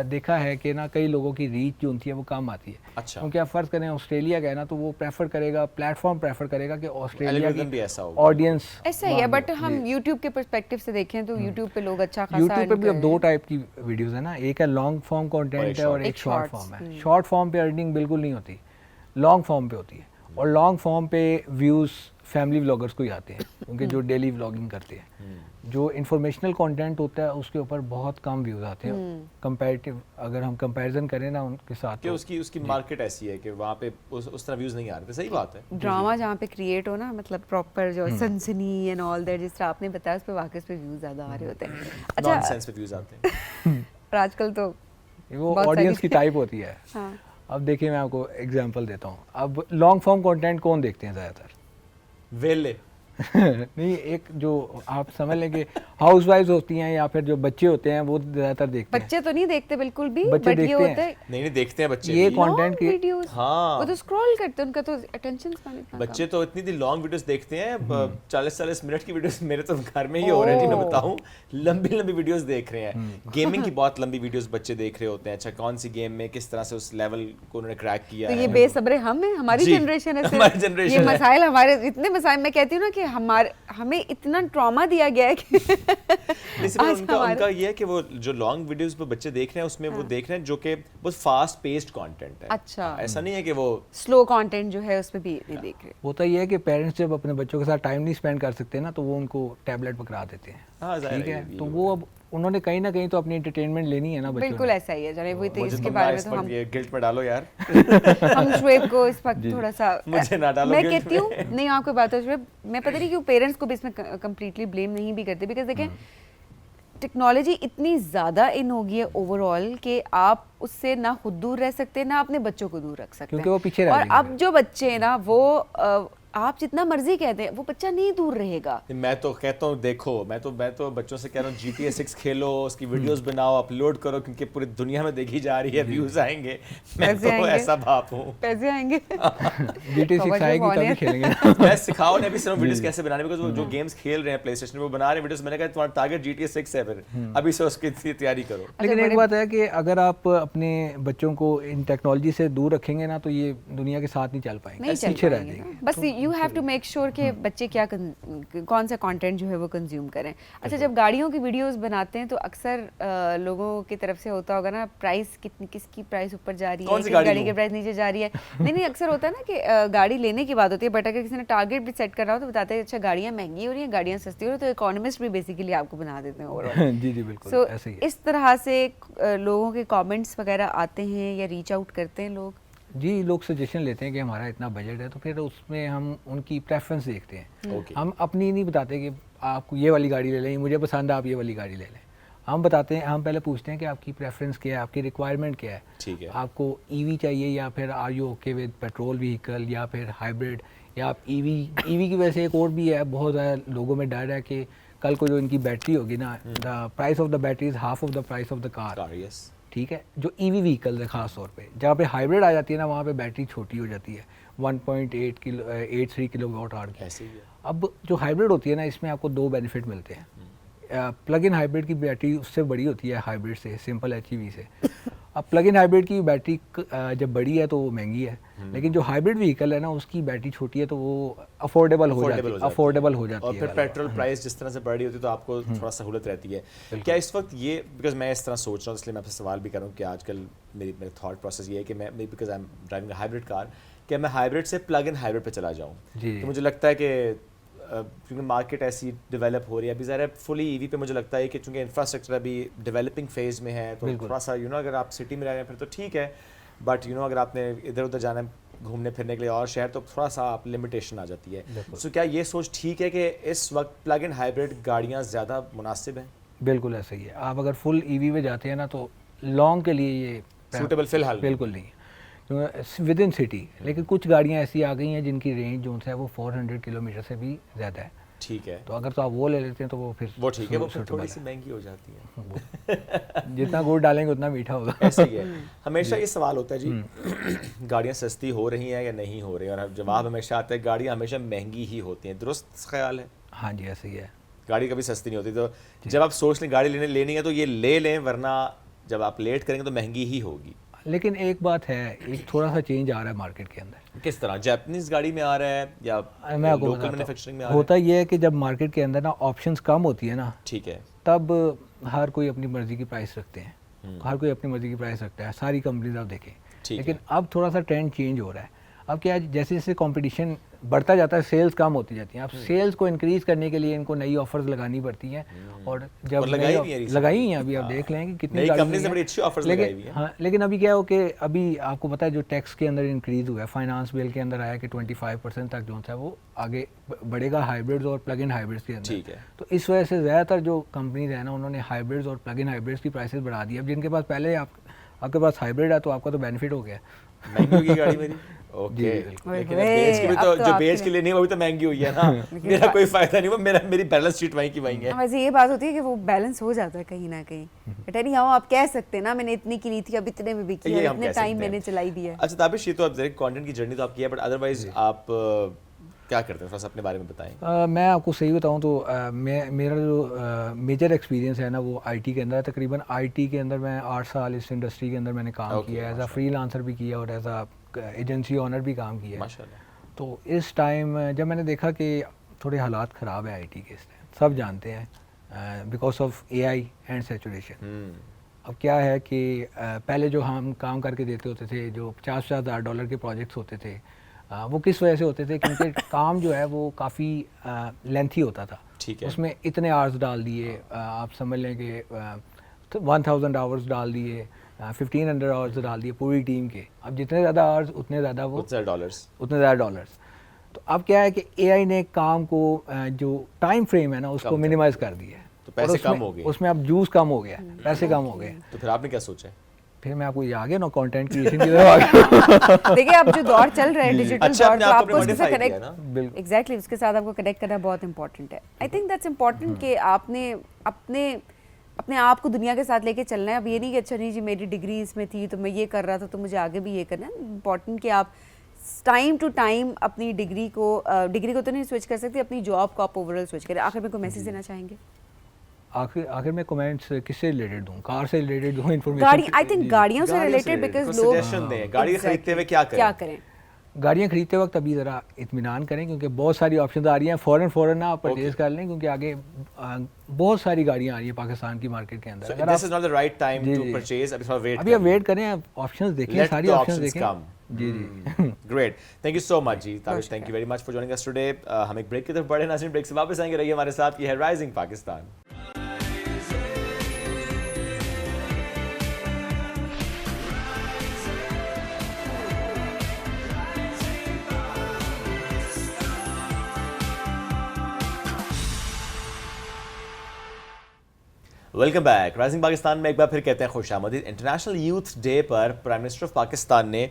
دیکھا ہے کہ نا کئی لوگوں کی ریچ جو ہوتی ہے وہ کم آتی ہے. اچھا, کیونکہ آپ فرض کریں آسٹریلیا کا ہے نا, تو وہ پریفر کرے گا, پلیٹ فارم پریفر کرے گا کہ آسٹریلیا کی آڈینس ایسا ہی ہے. بٹ ہم یوٹیوب کے پرسپیکٹیو سے دیکھیں تو یوٹیوب پہ لوگ اچھا خاصا یوٹیوب پہ بھی اب 2 ٹائپ کی ویڈیوز ہیں نا, ایک ہے لانگ فارم کانٹینٹ ہے اور ایک شارٹ فارم ہے. شارٹ فارم پہ ارننگ بالکل نہیں ہوتی, لانگ فارم پہ ہوتی ہے. اور لانگ فارم پہ ویوز فیملی ولاگرز کو ہی آتے ہیں, کیونکہ جو ڈیلی ولاگنگ کرتے ہیں. جو انفارمیشنل کانٹینٹ ہوتا ہے اس کے اوپر بہت کم ویوز آتے ہیں کمپیریٹیو, اگر ہم کمپیریزن کریں نا ان کے ساتھ, کہ اس کی مارکیٹ ایسی ہے کہ وہاں پہ اس طرح ویوز نہیں آ رہے. صحیح بات ہے. ڈرامہ جہاں پہ کریٹ ہو نا, مطلب پراپر جو سنسنی اینڈ آل دیٹ, جس طرح آپ نے بتایا, اس پہ واقعی اس پہ ویوز زیادہ آ رہے ہوتے ہیں. اچھا, نان سینس پہ ویوز آتے ہیں. اور آج کل تو وہ آڈینس کی ٹائپ ہوتی ہے. اب دیکھیں میں آپ کو ایگزامپل دیتا ہوں. اب لانگ فارم کانٹینٹ کون دیکھتے ہیں زیادہ تر؟ ویلے نہیں, ایک جو آپ سمجھ لیں کہ ہاؤس وائفز ہوتی ہیں یا پھر جو بچے ہوتے ہیں وہ زیادہ تر دیکھتے ہیں. بچے تو نہیں دیکھتے بالکل بھی, بچے دیکھتے ہیں. نہیں دیکھتے ہیں بچے یہ کانٹینٹ کی ویڈیوز, وہ تو اسکرول کرتے ہیں, ان کا تو اٹینشن سپین اتنا. بچے تو اتنی لانگ ویڈیوز دیکھتے ہیں, 40-40 منٹ کی ویڈیوز. میرے تو گھر میں ہی ہو رہے ہیں, میں بتاؤں, لمبی ویڈیوز دیکھ رہے ہیں. گیمنگ کی بہت لمبی ویڈیوز بچے دیکھ رہے ہوتے ہیں. اچھا, کون سی گیم میں کس طرح سے اس لیول کو انہوں نے کریک کیا ہے. تو یہ بے صبرے ہم ہیں, ہماری جنریشن ہے. یہ مسائل ہمارے اتنے مسائل, میں کہتی ہوں نا کہ ہمیں اتنا ٹراما دیا گیا ہے کہ ان کا یہ ہے کہ وہ جو لانگ ویڈیوز پہ بچے دیکھ رہے ہیں اس میں وہ دیکھ رہے ہیں جو کہ بہت فاسٹ پیسڈ کانٹینٹ ہے. اچھا, ایسا نہیں ہے کہ وہ سلو کانٹینٹ جو ہے اس پہ بھی دیکھ رہے. ہوتا یہ ہے کہ پیرنٹس جب اپنے بچوں کے ساتھ ٹائم نہیں اسپینڈ کر سکتے نا, تو وہ ان کو ٹیبلٹ پکڑا دیتے ہیں. ٹھیک ہے, تو وہ اب انہوں نے کہیں نہ کہیں تو اپنی انٹرٹینمنٹ لینی ہے نا بچوں. بالکل ایسا ہی ہے. جانے وہ اس کے بارے میں تو ہم گلٹ میں ڈالو یار, ہم شعیب کو اس وقت تھوڑا سا, میں کہتی ہوں نہیں, آپ کو بات ہے شعیب, میں پتہ نہیں کیوں پیرنٹس کو بھی اس میں کمپلیٹلی بلیم نہیں بھی کرتے, بیکاز دیکھیں ٹیکنالوجی اتنی زیادہ ان ہو گئی ہے اوور آل کہ آپ اس سے نہ خود دور رہ سکتے نہ اپنے بچوں کو دور رکھ سکتے, کیونکہ وہ پیچھے رہ اور جائیں گے. اب جو بچے ہیں نا, وہ آپ جتنا مرضی کہتے ہیں وہ بچہ نہیں دور رہے گا. میں تو کہتا ہوں دیکھو, میں تو بچوں سے کہہ رہا ہوں GTA 6 کھیلو, اس کی ویڈیوز بناؤ, اپلوڈ کرو, کیونکہ پوری دنیا میں دیکھی جا رہی ہے, ویوز آئیں گے. میں تو ایسا باپ ہوں, پیسے آئیں گے. GTA 6 آئے گی تبھی کھیلیں گے. میں سکھاؤ نے بھی صرف ویڈیوز کیسے بنانے, بیکاز وہ جو گیمز کھیل رہے ہیں پلے اسٹیشن وہ بنا رہے ہیں ویڈیوز, میں نے کہا تمہارا ٹارگیٹ GTA 6 ہے, پھر ابھی سے اس کی تیاری کرو. لیکن ایک بات ہے کہ اگر آپ اپنے بچوں کو ان ٹیکنالوجی سے دور رکھیں گے نا, تو یہ دنیا کے ساتھ نہیں چل پائیں گے, پیچھے رہ جائیں گے. بس you have to make sure کہ بچے کیا کون سا کانٹینٹ جو ہے وہ کنزیوم کریں. اچھا, جب گاڑیوں کی ویڈیوز بناتے ہیں تو اکثر لوگوں کی طرف سے ہوتا ہوگا نا, پرائس کتنی, کس کی پرائس اوپر جا رہی ہے, کس گاڑی کی پرائس نیچے جا رہی ہے. نہیں, اکثر ہوتا ہے نا کہ گاڑی لینے کی بات ہوتی ہے, بٹ اگر کسی نے ٹارگیٹ بھی سیٹ کرنا ہو تو بتاتے ہیں اچھا گاڑیاں مہنگی ہو رہی ہیں, گاڑیاں سستی ہو رہی ہیں, تو اکانومسٹ بھی بیسیکلی آپ کو بنا دیتے ہیں. جی بالکل. سو اس طرح سے لوگوں کے کامنٹس وغیرہ آتے ہیں یا ریچ آؤٹ کرتے ہیں لوگ. جی, لوگ سجیشن لیتے ہیں کہ ہمارا اتنا بجٹ ہے, تو پھر اس میں ہم ان کی پریفرنس دیکھتے ہیں. ہم اپنی نہیں بتاتے کہ آپ کو یہ والی گاڑی لے لیں, مجھے پسند ہے آپ یہ والی گاڑی لے لیں. ہم بتاتے ہیں, ہم پہلے پوچھتے ہیں کہ آپ کی پریفرنس کیا ہے, آپ کی ریکوائرمنٹ کیا ہے. ٹھیک ہے, آپ کو ای وی چاہیے یا پھر are you okay with petrol vehicle یا پھر ہائبرڈ, یا آپ ای وی کی وجہ سے ایک اور بھی ہے, بہت زیادہ لوگوں میں ڈر ہے کہ کل کو جو ان کی بیٹری ہوگی نا, the price of the battery is half of the price of the car. ٹھیک ہے, جو ای وی وہیکل ہے خاص طور پہ, جہاں پہ ہائبرڈ آ جاتی ہے نا, وہاں پہ بیٹری چھوٹی ہو جاتی ہے, 1.83 کلو واٹ آور کی. اب جو ہائبرڈ ہوتی ہے نا, اس میں آپ کو 2 بینیفٹ ملتے ہیں. پلگ ان ہائبرڈ کی بیٹری اس سے بڑی ہوتی ہے ہائبرڈ سے, سمپل ایچ ای وی سے. اب پلگ ان ہائبرڈ کی بیٹری جب بڑی ہے تو وہ مہنگی ہے, لیکن جو ہائبرڈ وہیکل ہے نا, اس کی بیٹری چھوٹی ہے تو وہ افورڈیبل ہو جاتی ہے. اور پھر پیٹرول پرائس جس طرح سے بڑھ رہی ہوتی ہے تو آپ کو تھوڑا سہولت رہتی ہے. کیا اس وقت یہ, بیکاز میں اس طرح سوچ رہا ہوں, اس لیے میں آپ سے سوال بھی کر رہا ہوں کہ آج کل میرا تھاٹ پروسیس یہ ہے کہ میں because I am driving a hybrid car, کہ میں ہائبرڈ سے پلگ ان ہائبرڈ پہ چلا جاؤں. تو مجھے لگتا ہے کہ کیونکہ مارکیٹ ایسی ڈیولپ ہو رہی ہے ابھی, ظاہر ہے فلی ای وی پہ مجھے لگتا ہے کہ چونکہ انفراسٹرکچر ابھی ڈیولپنگ فیز میں ہے, تو تھوڑا سا اگر آپ سٹی میں رہ رہے ہیں پھر تو ٹھیک ہے, بٹ اگر آپ نے ادھر ادھر جانا ہے گھومنے پھرنے کے لیے اور شہر, تو تھوڑا سا آپ لمیٹیشن آ جاتی ہے. سو کیا یہ سوچ ٹھیک ہے کہ اس وقت پلگ ان ہائبرڈ گاڑیاں زیادہ مناسب ہیں؟ بالکل ایسا ہی ہے. آپ اگر فل ای وی میں جاتے ہیں نا, تو لانگ کے لیے یہ سوٹیبل فی الحال بالکل نہیں, ود ان سٹی. لیکن کچھ گاڑیاں ایسی آ گئی ہیں جن کی رینج جو ہے وہ 400 کلومیٹر سے بھی زیادہ ہے. ٹھیک ہے, تو اگر تو آپ وہ لے لیتے ہیں تو وہ پھر وہ ٹھیک ہے, وہ پھر تھوڑی سی مہنگی ہو جاتی ہے. جتنا گڑ ڈالیں گے اتنا میٹھا ہوگا. ایسے ہی ہے. ہمیشہ یہ سوال ہوتا ہے جی گاڑیاں سستی ہو رہی ہیں یا نہیں ہو رہی ہیں, اور جواب ہمیشہ آتا ہے گاڑیاں ہمیشہ مہنگی ہی ہوتی ہیں. درست خیال ہے؟ ہاں جی ایسے ہی ہے. گاڑی کبھی سستی نہیں ہوتی. تو جب آپ سوچ لیں گاڑی لینی ہے تو یہ لے لیں, ورنہ جب آپ لیٹ کریں گے تو مہنگی ہی ہوگی. لیکن ایک بات ہے, ایک تھوڑا سا چینج آ رہا ہے مارکیٹ کے اندر. کس طرح؟ جاپنیز گاڑی میں آ رہا ہے یا میں آپ کو لوکل مینوفیکچرنگ میں آ رہا ہے؟ ہوتا یہ ہے کہ جب مارکیٹ کے اندر نا آپشنز کم ہوتی ہے نا, ٹھیک ہے, تب ہر کوئی اپنی مرضی کی پرائس رکھتے ہیں. ہر کوئی اپنی مرضی کی پرائس رکھتا ہے, ساری کمپنیز آپ دیکھیں. لیکن اب تھوڑا سا ٹرینڈ چینج ہو رہا ہے. اب کیا جیسے جیسے کمپٹیشن بڑھتا جاتا ہے سیلز کم ہوتی جاتی ہیں. اب سیلز کو انکریز کرنے کے لیے ان کو نئی آفرز لگانی پڑتی ہیں, اور جب لگائی ہیں ابھی آپ دیکھ لیں کہ کتنی کمپنیز نے بڑی اچھی آفرز لگائی ہوئی ہیں. ہاں, لیکن ابھی کیا ہو کہ ابھی آپ کو پتہ ہے جو ٹیکس کے اندر انکریز ہوا ہے, فائنانس بل کے اندر آیا کہ 25% تک جو ہے وہ آگے بڑھے گا ہائیبرڈز اور پلگ ان ہائیبرڈز کے اندر. ٹھیک ہے, تو اس وجہ سے زیادہ تر جو کمپنیز ہیں نا انہوں نے ہائیبرڈز اور پلگ ان ہائیبرڈز کی پرائسز بڑھا دی. اب جن کے پاس پہلے آپ کے پاس ہائیبرڈ ہے تو آپ کا تو بینیفٹ ہو گیا. مہنگی ہوگی گاڑی میری. اوکے, لیکن بیچ کے بھی تو جو بیچ کے لیے نہیں وہ بھی تو مہنگی ہوئی ہے نا. میرا کوئی فائدہ نہیں, وہ میری بیلنس شیٹ وہیں کی وہیں ہے. ویسے یہ بات ہوتی ہے کہ وہ بیلنس ہو جاتا ہے کہیں نہ کہیں. بٹ اینی ہاؤ آپ کہہ سکتے ہیں نا میں نے اتنی کی لی تھی اب اتنے میں بکی ہے, اتنے ٹائم میں نے چلائی دی ہے. اچھا تابش, یہ تو اب ڈائریکٹ کانٹینٹ کی جرنی تو آپ کی ہے, بٹ ادروائز آپ کیا کرتے ہیں, تھوڑا سا اپنے بارے میں بتائیں. میں آپ کو صحیح بتاؤں تو میرا جو میجر ایکسپیرینس ہے نا وہ آئی ٹی کے اندر ہے. تقریباً آئی ٹی کے اندر میں 8 سال اس انڈسٹری کے اندر میں نے کام کیا ہے. ایز اے فری لانسر بھی کیا اور ایز اے ایجنسی آنر بھی کام کیا ہے. تو اس ٹائم جب میں نے دیکھا کہ تھوڑے حالات خراب ہیں آئی ٹی کے, اس ٹائم سب جانتے ہیں because of a I and saturation. اب کیا ہے کہ پہلے جو ہم کام کر کے دیتے ہوتے تھے, جو $50,000 کے پروجیکٹس ہوتے تھے, وہ کس وجہ سے ہوتے تھے کیونکہ کام جو ہے وہ کافی لینتھی ہوتا تھا. اس میں اتنے آورز ڈال دیے, آپ سمجھ لیں کہ 1000 آورز ڈال دیے, 1500 آورز ڈال دیے پوری ٹیم کے. اب جتنے زیادہ آورز اتنے زیادہ وہ اتنے زیادہ ڈالرز. تو اب کیا ہے کہ اے آئی نے کام کو جو ٹائم فریم ہے نا اس کو منیمائز کر دیا ہے. تو پیسے کم ہو گئے, اس میں اب جوس کم ہو گیا, پیسے کم ہو گئے. تو پھر آپ نے کیا سوچا؟ پھر میں آپ کو یہ آگے نا کانٹینٹ کریشن کی طرف آ گیا. دیکھیے اب جو دور چل رہا ہے ڈیجیٹل دور, تو آپ کو اس سے کنیکٹ, ایگزیکٹلی اس کے ساتھ آپ کو کنیکٹ کرنا بہت امپورٹنٹ ہے. آئی تھنک دیٹس امپورٹنٹ کہ آپ نے اپنے آپ کو دنیا کے ساتھ لے کے چلنا ہے. اب یہ نہیں کہ اچھا نہیں جی میری ڈگری اس میں تھی تو میں یہ کر رہا تھا تو مجھے آگے بھی یہ کرنا ہے. امپورٹنٹ کہ آپ ٹائم ٹو ٹائم اپنی ڈگری کو تو نہیں سوئچ کر سکتے, اپنی جاب کو آپ اوور آل سوئچ کریں. آخر میں کوئی میسیج دینا چاہیں گے؟ آخر میں کمنٹس کس سے ریلیٹڈ دوں, کار سے ریلیٹڈ دوں, انفارمیشن گاڑی, آئی تھنک گاڑیوں سے ریلیٹڈ, بیکاز لوگ سجیشن دیں گاڑی خریدتے ہوئے کیا کریں. گاڑیاں خریدتے وقت ابھی ذرا اطمینان کریں کیونکہ بہت ساری آپشنز آ رہی ہیں. فوراً نہ آپ پرچیز کر لیں کیونکہ آگے بہت ساری گاڑیاں آ رہی ہیں پاکستان کی مارکیٹ کے اندر. ابھی آپ ویٹ کریں, آپشنز دیکھیں, ساری آپشنز دیکھیں. جی great, thank you so much جی Tabish, thank you very much for joining us today. ہم ایک بریک کی طرف بڑھے, ناظرین بریک سے واپس آئیں گے, رہیے ہمارے ساتھ. یہ ہے rising Pakistan. Welcome back. Rising Pakistan میں ایک بار پھر کہتے ہیں خوش آمدید. International youth day per prime minister of Pakistan نے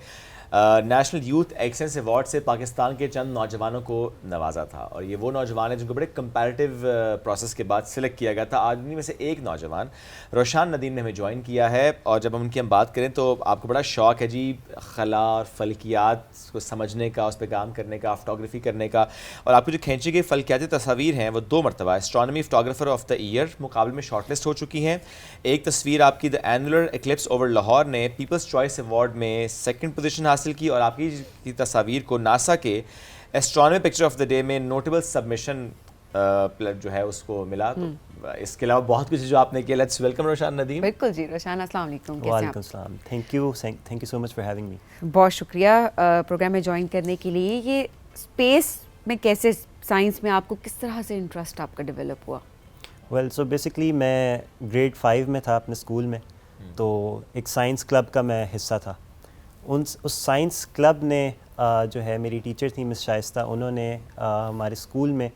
نیشنل یوتھ ایکسلنس ایوارڈ سے پاکستان کے چند نوجوانوں کو نوازا تھا, اور یہ وہ نوجوان ہیں جن کو بڑے کمپیریٹیو پروسیس کے بعد سلیکٹ کیا گیا تھا. آج انہیں میں سے ایک نوجوان روشان ندیم نے ہمیں جوائن کیا ہے, اور جب ان کی ہم بات کریں تو آپ کو بڑا شوق ہے جی خلا اور فلکیات کو سمجھنے کا, اس پہ کام کرنے کا, فوٹوگرافی کرنے کا. اور آپ کو جو کھینچی گئی فلکیاتی تصاویر ہیں وہ 2 مرتبہ astronomy photographer of the year مقابلے میں شارٹ لسٹ ہو چکی ہیں. ایک تصویر آپ کی دا اینولر ایکلپس اوور لاہور نے پیپلز چوائس ایوارڈ میں 2nd پوزیشن حاصل کی, اور آپ کی تصاویر کو ناسا کے astronomy picture of the day میں نوٹیبل سبمیشن جو ہے اس کو ملا. تو اس کے علاوہ بہت کچھ جو آپ نے کیا. Let's welcome Roshan Nadeem. بالکل جی روشان, السلام علیکم. وعلیکم السلام. Thank you so much for having me. بہت شکریہ پروگرام میں جوائن کرنے کے لیے. یہ اسپیس میں کیسے, سائنس میں آپ کو کس طرح سے انٹرسٹ آپ کا ڈیولپ ہوا؟ ویل سو بیسکلی میں گریڈ 5 میں تھا اپنے اسکول میں, تو ایک سائنس کلب کا میں حصہ تھا. اس سائنس کلب نے جو ہے میری ٹیچر تھیں مس شائستہ, انہوں نے ہمارے اسکول میں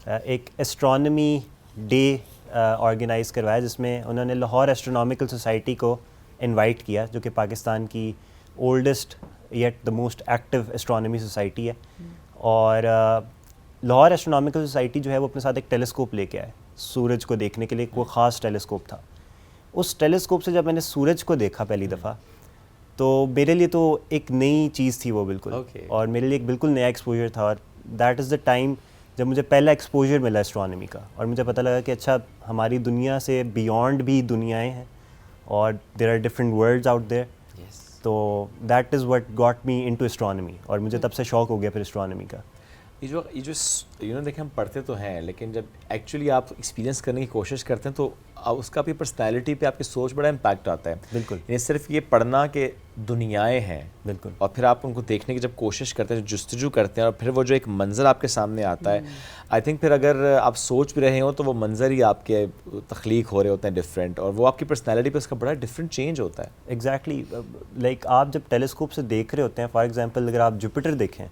ایک ایسٹرانومی ڈے آرگنائز کروایا جس میں انہوں نے لاہور ایسٹرونامیکل سوسائٹی کو انوائٹ کیا, جو کہ پاکستان کی oldest yet the most active astronomy society ہے. اور لاہور ایسٹرونامیکل سوسائٹی جو ہے وہ اپنے ساتھ ایک ٹیلیسکوپ لے کے آئے سورج کو دیکھنے کے لیے. کوئی خاص ٹیلیسکوپ تھا. اس ٹیلیسکوپ سے جب میں نے سورج کو دیکھا پہلی دفعہ تو میرے لیے تو ایک نئی چیز تھی وہ بالکل, اور میرے لیے ایک بالکل نیا ایکسپوجر تھا. اور دیٹ از دا ٹائم جب مجھے پہلا ایکسپوجر ملا ایسٹرونومی کا, اور مجھے پتہ لگا کہ اچھا ہماری دنیا سے بیونڈ بھی دنیایں ہیں اور there are different worlds out there. تو that is what got me into astronomy, اور مجھے تب سے شوق ہو گیا پھر ایسٹرونومی کا. یہ جو دیکھیں ہم پڑھتے تو ہیں لیکن جب ایکچولی آپ ایکسپیرینس کرنے کی کوشش کرتے ہیں تو اس کا اپنی پرسنالٹی پہ آپ کی سوچ بڑا امپیکٹ آتا ہے. بالکل. یعنی صرف یہ پڑھنا کہ دنیایں ہیں, بالکل, اور پھر آپ ان کو دیکھنے کی جب کوشش کرتے ہیں, جستجو کرتے ہیں, اور پھر وہ جو ایک منظر آپ کے سامنے آتا ہے, آئی تھنک پھر اگر آپ سوچ بھی رہے ہوں تو وہ منظر ہی آپ کے تخلیق ہو رہے ہوتے ہیں ڈفرینٹ, اور وہ آپ کی پرسنالٹی پہ اس کا بڑا ڈفرینٹ چینج ہوتا ہے. ایگزیکٹلی. لائک آپ جب ٹیلیسکوپ سے دیکھ رہے ہوتے ہیں, فار ایگزامپل اگر آپ جوپیٹر دیکھیں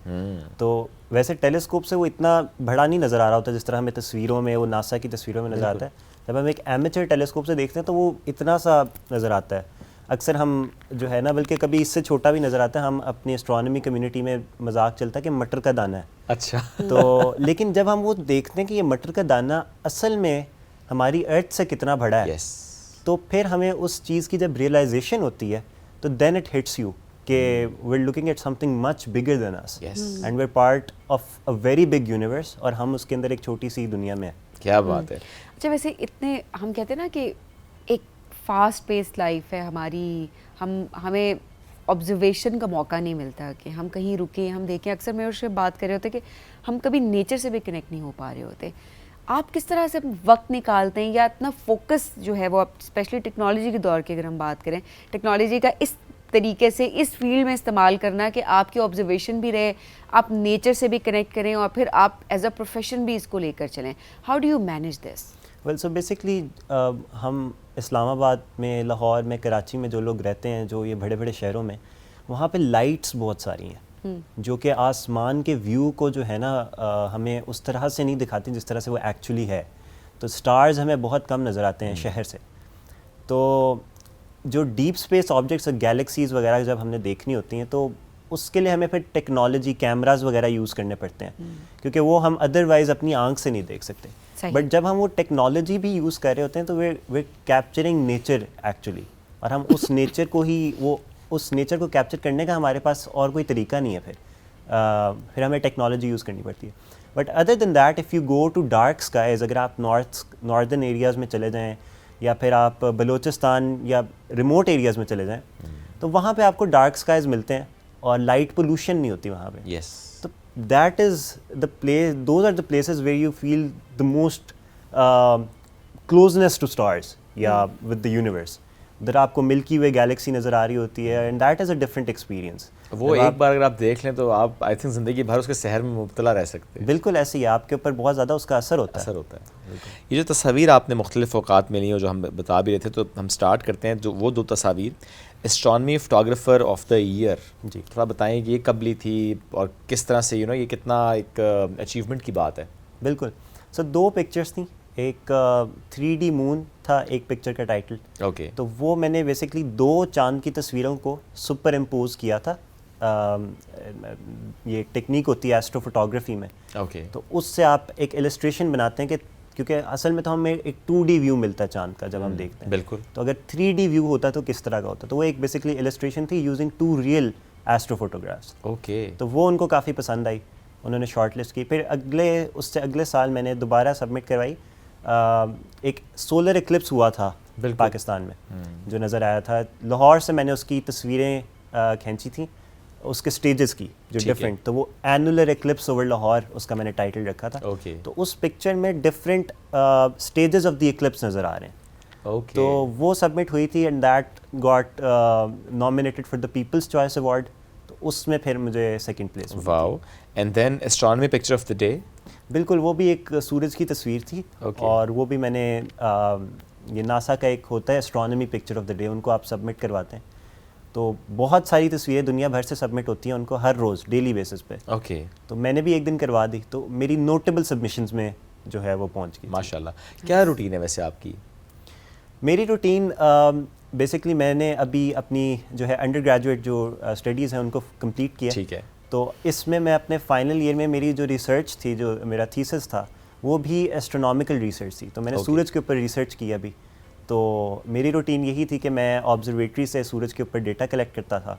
تو ویسے ٹیلیسکوپ سے وہ اتنا بڑا نہیں نظر آ رہا ہوتا جس طرح ہمیں تصویروں میں, وہ ناسا کی تصویروں میں نظر آتا ہے. جب ہم ایک ایمیچر ٹیلیسکوپ سے دیکھتے ہیں تو وہ اتنا سا نظر آتا ہے. اکثر ہم جو ہے نا بلکہ کبھی اس سے چھوٹا بھی نظر آتا ہے. ہم اپنی اسٹرانومی کمیونٹی میں مذاق چلتا ہے کہ مٹر کا دانہ ہے. اچھا. تو لیکن جب ہم وہ دیکھتے ہیں کہ یہ مٹر کا دانہ اصل میں ہماری ارتھ سے کتنا بڑا ہے, تو پھر ہمیں اس چیز کی جب ریئلائزیشن ہوتی ہے تو دین اٹ ہٹس یو کہ we are looking at something much bigger than us, and we are part of a very big universe, اور ہم اس کے اندر ایک چھوٹی سی دنیا میں ہیں. کیا بات ہے. اچھا ویسے اتنے ہم کہتے ہیں نا کہ ایک فاسٹ پیس لائف ہے ہماری, ہمیں آبزرویشن کا موقع نہیں ملتا کہ ہم کہیں رکیں, ہم دیکھیں. اکثر میں اس سے بات کر رہے ہوتے کہ ہم کبھی نیچر سے بھی کنیکٹ نہیں ہو پا رہے ہوتے. آپ کس طرح سے وقت نکالتے ہیں, یا اتنا فوکس جو ہے وہ اسپیشلی ٹیکنالوجی کے دور کی اگر ہم بات کریں, ٹیکنالوجی کا اس طریقے سے اس فیلڈ میں استعمال کرنا کہ آپ کی آبزرویشن بھی رہے, آپ نیچر سے بھی کنیکٹ کریں, اور پھر آپ ایز اے پروفیشن بھی اس کو لے کر چلیں. How do you manage this? Well so basically ہم اسلام آباد میں, لاہور میں, کراچی میں جو لوگ رہتے ہیں, جو یہ بڑے بڑے شہروں میں, وہاں پہ لائٹس بہت ساری ہیں جو کہ آسمان کے ویو کو جو ہے نا ہمیں اس طرح سے نہیں دکھاتی جس طرح سے وہ ایکچولی ہے. تو سٹارز ہمیں بہت کم نظر آتے ہیں شہر سے. تو جو ڈیپ اسپیس آبجیکٹس اور گیلیکسیز وغیرہ جب ہم نے دیکھنی ہوتی ہیں تو اس کے لیے ہمیں پھر ٹیکنالوجی, کیمراز وغیرہ یوز کرنے پڑتے ہیں, کیونکہ وہ ہم ادروائز اپنی آنکھ سے نہیں دیکھ سکتے. بٹ جب ہم وہ ٹیکنالوجی بھی یوز کر رہے ہوتے ہیں تو وی کیپچرنگ نیچر ایکچولی, اور ہم اس نیچر کو ہی اس نیچر کو کیپچر کرنے کا ہمارے پاس اور کوئی طریقہ نہیں ہے. پھر ہمیں ٹیکنالوجی یوز کرنی پڑتی ہے. But other than that, if you go to dark skies, اگر آپ ناردرن ایریاز میں چلے جائیں, یا پھر آپ بلوچستان یا ریموٹ ایریاز میں چلے جائیں, تو وہاں پہ آپ کو ڈارک اسکائیز ملتے ہیں اور لائٹ پولوشن نہیں ہوتی وہاں پہ. تو that is the place, those are the places where you feel the most closeness to stars یا ود دا یونیورس. ادھر آپ کو ملکی وے گیلیکسی نظر آ رہی ہوتی ہے, and that is a different experience. وہ ایک بار اگر آپ دیکھ لیں تو آپ آئی تھنک زندگی بھر اس کے سحر میں مبتلا رہ سکتے ہیں. بالکل ایسے ہی آپ کے اوپر بہت زیادہ اس کا اثر ہوتا ہے. یہ جو تصاویر آپ نے مختلف اوقات میں لی اور جو ہم بتا بھی رہے تھے, تو ہم سٹارٹ کرتے ہیں جو وہ 2 تصاویر, astronomy photographer of the year. جی تھوڑا بتائیں کہ یہ کب لی تھی اور کس طرح سے یہ کتنا ایک اچیومنٹ کی بات ہے. بالکل. سو 2 پکچرس تھیں, ایک 3D مون تھا, ایک پکچر کا ٹائٹل. اوکے. تو وہ میں نے بیسکلی 2 چاند کی تصویروں کو سپر امپوز کیا تھا. یہ ایک ٹیکنیک ہوتی ہے ایسٹرو فوٹوگرافی میں. اوکے. تو اس سے آپ ایک السٹریشن بناتے ہیں کہ کیونکہ اصل میں تو ہمیں ایک 2D ویو ملتا ہے چاند کا جب ہم دیکھتے ہیں. بالکل. تو اگر 3D ویو ہوتا تو کس طرح کا ہوتا. تو وہ ایک بیسکلی السٹریشن تھی using 2 real astro photographs. Okay. تو وہ ان کو کافی پسند آئی, انہوں نے شارٹ لسٹ کی. پھر اس سے اگلے سال میں نے دوبارہ سبمٹ کروائی. ایک سولر ایکلپس ہوا تھا پاکستان میں جو نظر آیا تھا. لاہور سے میں نے اس کی تصویریں کھینچی تھیں, اس کے سٹیجز کی جو ڈفرینٹ. تو وہ اینولر ایکلپس اوور لاہور اس کا میں نے ٹائٹل رکھا تھا. تو اس پکچر میں different stages of the eclipse نظر آ رہے ہیں. تو وہ سبمٹ ہوئی تھی, and that got nominated for the people's choice award. تو اس میں پھر مجھے 2nd place. Wow. And then astronomy picture of the day. بالکل, وہ بھی ایک سورج کی تصویر تھی. اور وہ بھی میں نے یہ ناسا کا ایک ہوتا ہے astronomy picture of the day, ان کو آپ سبمٹ کرواتے ہیں. تو بہت ساری تصویریں دنیا بھر سے سبمٹ ہوتی ہیں ان کو ہر روز ڈیلی بیسس پہ. اوکے. تو میں نے بھی ایک دن کروا دی, تو میری نوٹیبل سبمیشنز میں جو ہے وہ پہنچ گئی. ماشاء اللہ. کیا روٹین ہے ویسے آپ کی؟ میری روٹین بیسکلی میں نے ابھی اپنی جو ہے انڈر گریجویٹ جو اسٹڈیز ہیں ان کو کمپلیٹ کیا. ٹھیک ہے. تو اس میں اپنے فائنل ایئر میں میری جو ریسرچ تھی, جو میرا تھیسس تھا, وہ بھی ایسٹرونومیکل ریسرچ تھی. تو میں نے سورج کے اوپر ریسرچ کی ابھی. تو میری روٹین یہی تھی کہ میں آبزرویٹری سے سورج کے اوپر ڈیٹا کلیکٹ کرتا تھا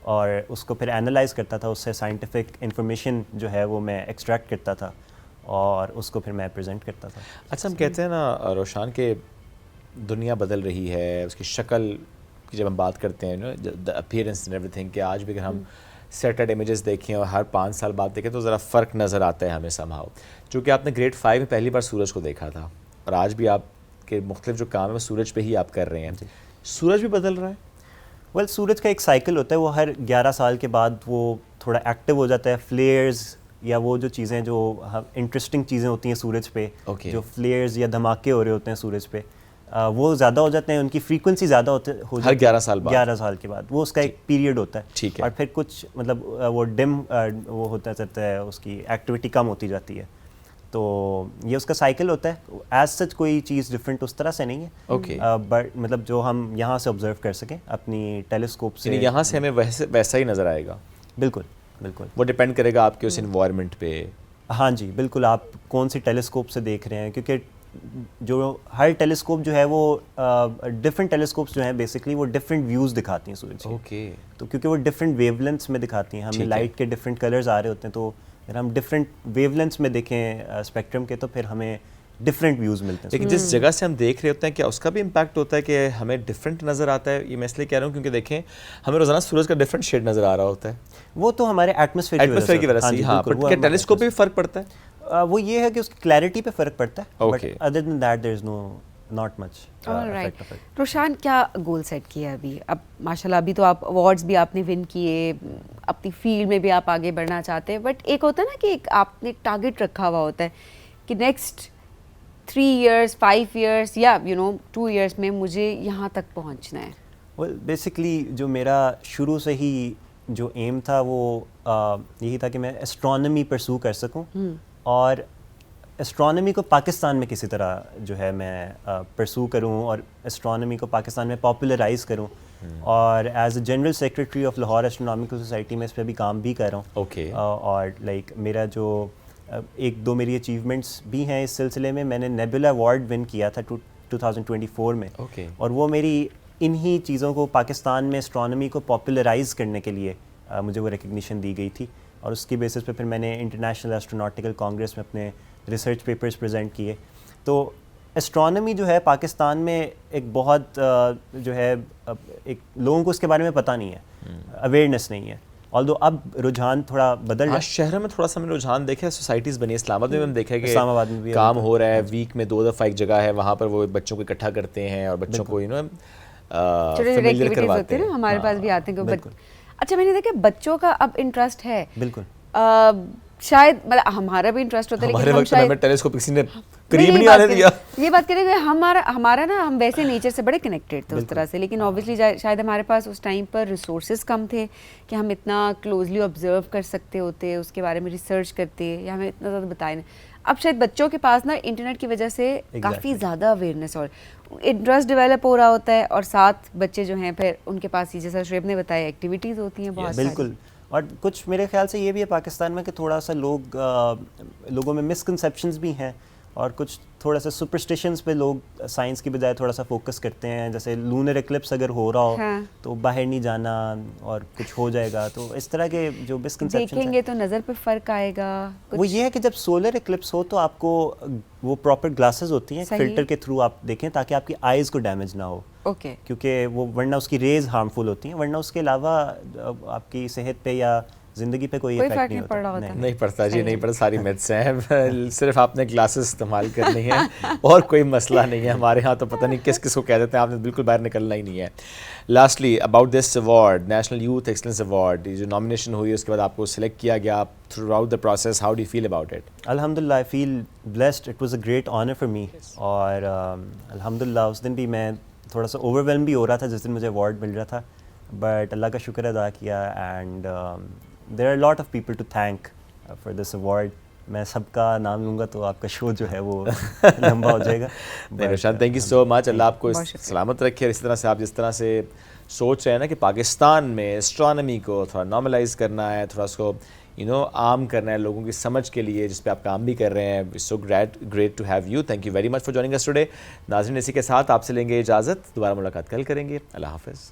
اور اس کو پھر انالائز کرتا تھا, اس سے سائنٹیفک انفارمیشن جو ہے وہ میں ایکسٹریکٹ کرتا تھا اور اس کو پھر میں پریزنٹ کرتا تھا. اچھا, ہم کہتے ہیں نا روشان کہ دنیا بدل رہی ہے, اس کی شکل کی جب ہم بات کرتے ہیں دا اپیئرنس اینڈ ایوری تھنگ, کہ آج بھی اگر ہم سیٹلڈ امیجز دیکھیں اور ہر 5 سال بعد دیکھیں تو ذرا فرق نظر آتا ہے ہمیں سمہاؤ. چونکہ آپ نے گریڈ 5 میں پہلی بار سورج کو دیکھا تھا اور آج بھی آپ کے مختلف جو کام ہے وہ سورج پہ ہی آپ کر رہے ہیں. سورج بھی بدل رہا ہے؟ ویل سورج کا ایک سائیکل ہوتا ہے, وہ ہر 11 سال کے بعد وہ تھوڑا ایکٹیو ہو جاتا ہے. فلیئرز یا وہ جو چیزیں جو انٹرسٹنگ چیزیں ہوتی ہیں سورج پہ, جو فلیئرز یا دھماکے ہو رہے ہوتے ہیں سورج پہ, وہ زیادہ ہو جاتے ہیں, ان کی فریکوینسی زیادہ ہو جاتی ہے ہر 11 سال بعد. 11 سال کے بعد وہ اس کا ایک پیریڈ ہوتا ہے. ٹھیک ہے. اور پھر کچھ مطلب وہ ڈم وہ ہوتا جاتا ہے, اس کی ایکٹیویٹی کم ہوتی جاتی ہے. تو یہ اس کا سائیکل ہوتا ہے. ایز سچ کوئی چیز ڈفرینٹ اس طرح سے نہیں ہے. اوکے. بٹ مطلب جو ہم یہاں سے آبزرو کر سکیں اپنی ٹیلیسکوپ سے, یہاں سے ہمیں ویسا ہی نظر آئے گا. بالکل بالکل. وہ ڈپینڈ کرے گا آپ کے اس انوائرمنٹ پہ. ہاں جی بالکل, آپ کون سی ٹیلیسکوپ سے دیکھ رہے ہیں, کیونکہ جو ہر ٹیلیسکوپ جو ہے وہ ڈفرینٹ ٹیلیسکوپس جو ہیں بیسکلی وہ ڈفرینٹ ویوز دکھاتی ہیں سورج کی. اوکے. تو کیونکہ وہ ڈفرینٹ ویو لینتھس میں دکھاتی ہیں, ہمیں لائٹ کے ڈفرینٹ کلرز آ رہے ہوتے ہیں, تو اگر ہم ڈفرینٹ ویو لینتھس میں دیکھیں اسپیکٹرم کے تو پھر ہمیں ڈفرینٹ ویوز ملتے ہیں. لیکن جس جگہ سے ہم دیکھ رہے ہوتے ہیں کیا اس کا بھی امپیکٹ ہوتا ہے کہ ہمیں ڈفرینٹ نظر آتا ہے؟ یہ میں اس لیے کہہ رہا ہوں کیونکہ دیکھیں ہمیں روزانہ سورج کا ڈفرینٹ شیڈ نظر آ رہا ہوتا ہے. وہ تو ہمارے ایٹماسفیئر کی وجہ سے. ہاں, کیا ٹیلیسکوپ پہ بھی فرق پڑتا ہے؟ وہ یہ ہے کہ اس کی کلیئرٹی پہ فرق پڑتا ہے, but other than that there is not much. Roshan, کیا گول سیٹ کیا ہے ابھی؟ اب ماشاءاللہ ابھی تو آپ ایوارڈز بھی آپ نے ون کیے, اپنی فیلڈ میں بھی آپ آگے بڑھنا چاہتے ہیں, بٹ ایک ہوتا ہے نا کہ ایک آپ نے ایک ٹارگیٹ رکھا ہوا ہوتا ہے کہ نیکسٹ 3 ایئرس 5 ایئرس یا 2 ایئرس میں مجھے یہاں تک پہنچنا ہے. ویل بیسکلی جو میرا شروع سے ہی جو ایم تھا وہ یہی تھا کہ میں ایسٹرونومی پرسو کر سکوں اور ایسٹرونومی کو پاکستان میں کسی طرح جو ہے میں پرسو کروں اور ایسٹرونومی کو پاکستان میں پاپولرائز کروں. اور as a general secretary of Lahore astronomical society میں اس پہ بھی کام بھی کر رہا ہوں. اوکے. اور لائک میرا جو 1-2 میری اچیومنٹس بھی ہیں اس سلسلے میں. میں نے نیبولا ایوارڈ ون کیا تھا 2024 میں, اور وہ میری انہی چیزوں کو پاکستان میں ایسٹرونومی کو پاپولرائز کرنے کے لیے مجھے وہ ریکگنیشن دی گئی تھی. اور اس کی بیسس پہ پھر میں نے انٹرنیشنل ایسٹروناٹیکل کانگریس میں اپنے ریسرچ پیپرز پریزنٹ کیے. تو ایسٹرونومی جو ہے پاکستان میں ایک بہت جو ہے ایک لوگوں کو اس کے بارے میں پتہ نہیں ہے, اویئرنیس نہیں ہے. آلدو اب رجحان تھوڑا بدل رہا ہے. شہروں میں تھوڑا سا میں رجحان دیکھا ہے, سوسائٹیز بنی ہے. اسلام آباد میں ہم دیکھا کہ اسلام آباد میں بھی کام ہو رہا ہے, ویک میں 2 دفعہ ایک جگہ ہے, وہاں پر وہ بچوں کو اکٹھا کرتے ہیں اور بچوں کو فیملیئر کرواتے ہیں. ہمارے پاس بھی آتے ہیں. اچھا, میں نے دیکھا بچوں کا اب انٹرسٹ ہے. بالکل. شاید مطلب ہمارا بھی انٹرسٹ ہوتا ہے, ہمارے وقت میں ہمیں ٹیلیسکوپ کسی نے قریب نہیں آنے دیا. یہ بات کریں کہ ہمارا نا ہم ویسے نیچر سے بڑے کنیکٹڈ تھے اس طرح سے, لیکن اوبیسلی شاید ہمارے پاس اس ٹائم پر ریسورسز کم تھے کہ ہم اتنا کلوزلی آبزرو کر سکتے ہوتے, اس کے بارے میں ریسرچ کرتے, یا ہمیں اتنا زیادہ بتائیں. اب شاید بچوں کے پاس نا انٹرنیٹ کی وجہ سے کافی زیادہ اویئرنیس اور انٹرسٹ ڈیولپ ہو رہا ہوتا ہے, اور ساتھ بچے جو ہیں پھر ان کے پاس جیسا شعیب نے بتایا ایکٹیویٹیز ہوتی ہیں بہت ساری. بالکل. اور کچھ میرے خیال سے یہ بھی ہے پاکستان میں کہ تھوڑا سا لوگوں میں مسکنسیپشنز بھی ہیں, اور کچھ تھوڑا سا سپرسٹیشنز پہ لوگ سائنس کی بجائے تھوڑا سا فوکس کرتے ہیں. جیسے لونر ایکلپس اگر ہو رہا ہو تو باہر نہیں جانا اور کچھ ہو جائے گا, تو اس طرح کے جو مسکنسیپشنز دیکھیں گے تو نظر پہ فرق آئے گا. وہ یہ ہے کہ جب سولر ایکلپس ہو تو آپ کو وہ پراپر گلاسز ہوتی ہیں, فلٹر کے تھرو آپ دیکھیں تاکہ آپ کی آئیز کو ڈیمیج نہ ہو. اوکے. کیونکہ وہ ورنہ اس کی ریز ہارمفل ہوتی ہیں, ورنہ اس کے علاوہ آپ کی صحت پہ یا زندگی پہ کوئی افیکٹ نہیں ہوتا. نہیں پڑتا جی, نہیں پڑتا. ساری میتھس ہیں, صرف آپ نے گلاسز استعمال کرنی ہے اور کوئی مسئلہ نہیں ہے. ہمارے ہاں تو پتہ نہیں کس کس کو کہہ دیتے ہیں, آپ نے بالکل باہر نکلنا ہی نہیں ہے. Lastly about this award, national youth excellence award, جو نامینیشن ہوئی اس کے بعد آپ کو سلیکٹ کیا گیا, throughout the process how do you feel about it? الحمدللہ I feel blessed, it was a great honour for me. اور الحمدللہ اس دن بھی میں تھوڑا سا اوور ویلم بھی ہو رہا تھا جس دن مجھے ایوارڈ مل رہا تھا, بٹ اللہ کا شکر ادا کیا. And there are a lot of people to thank for this award, میں سب کا نام لوں گا تو آپ کا شو جو ہے وہ لمبا ہو جائے گا. نوشاد تھینک یو سو مچ. اللہ آپ کو سلامت رکھے. اور اسی طرح سے آپ جس طرح سے سوچ رہے ہیں نا کہ پاکستان میں اسٹرانومی کو تھوڑا نارملائز کرنا ہے, تھوڑا اس کو عام کرنا ہے لوگوں کی سمجھ کے لیے, جس پہ آپ کام بھی کر رہے ہیں. So great to have you. Thank you very much for joining us today. ناظرین اسی کے ساتھ آپ سے لیں گے اجازت, دوبارہ ملاقات کل کریں گے. اللہ حافظ.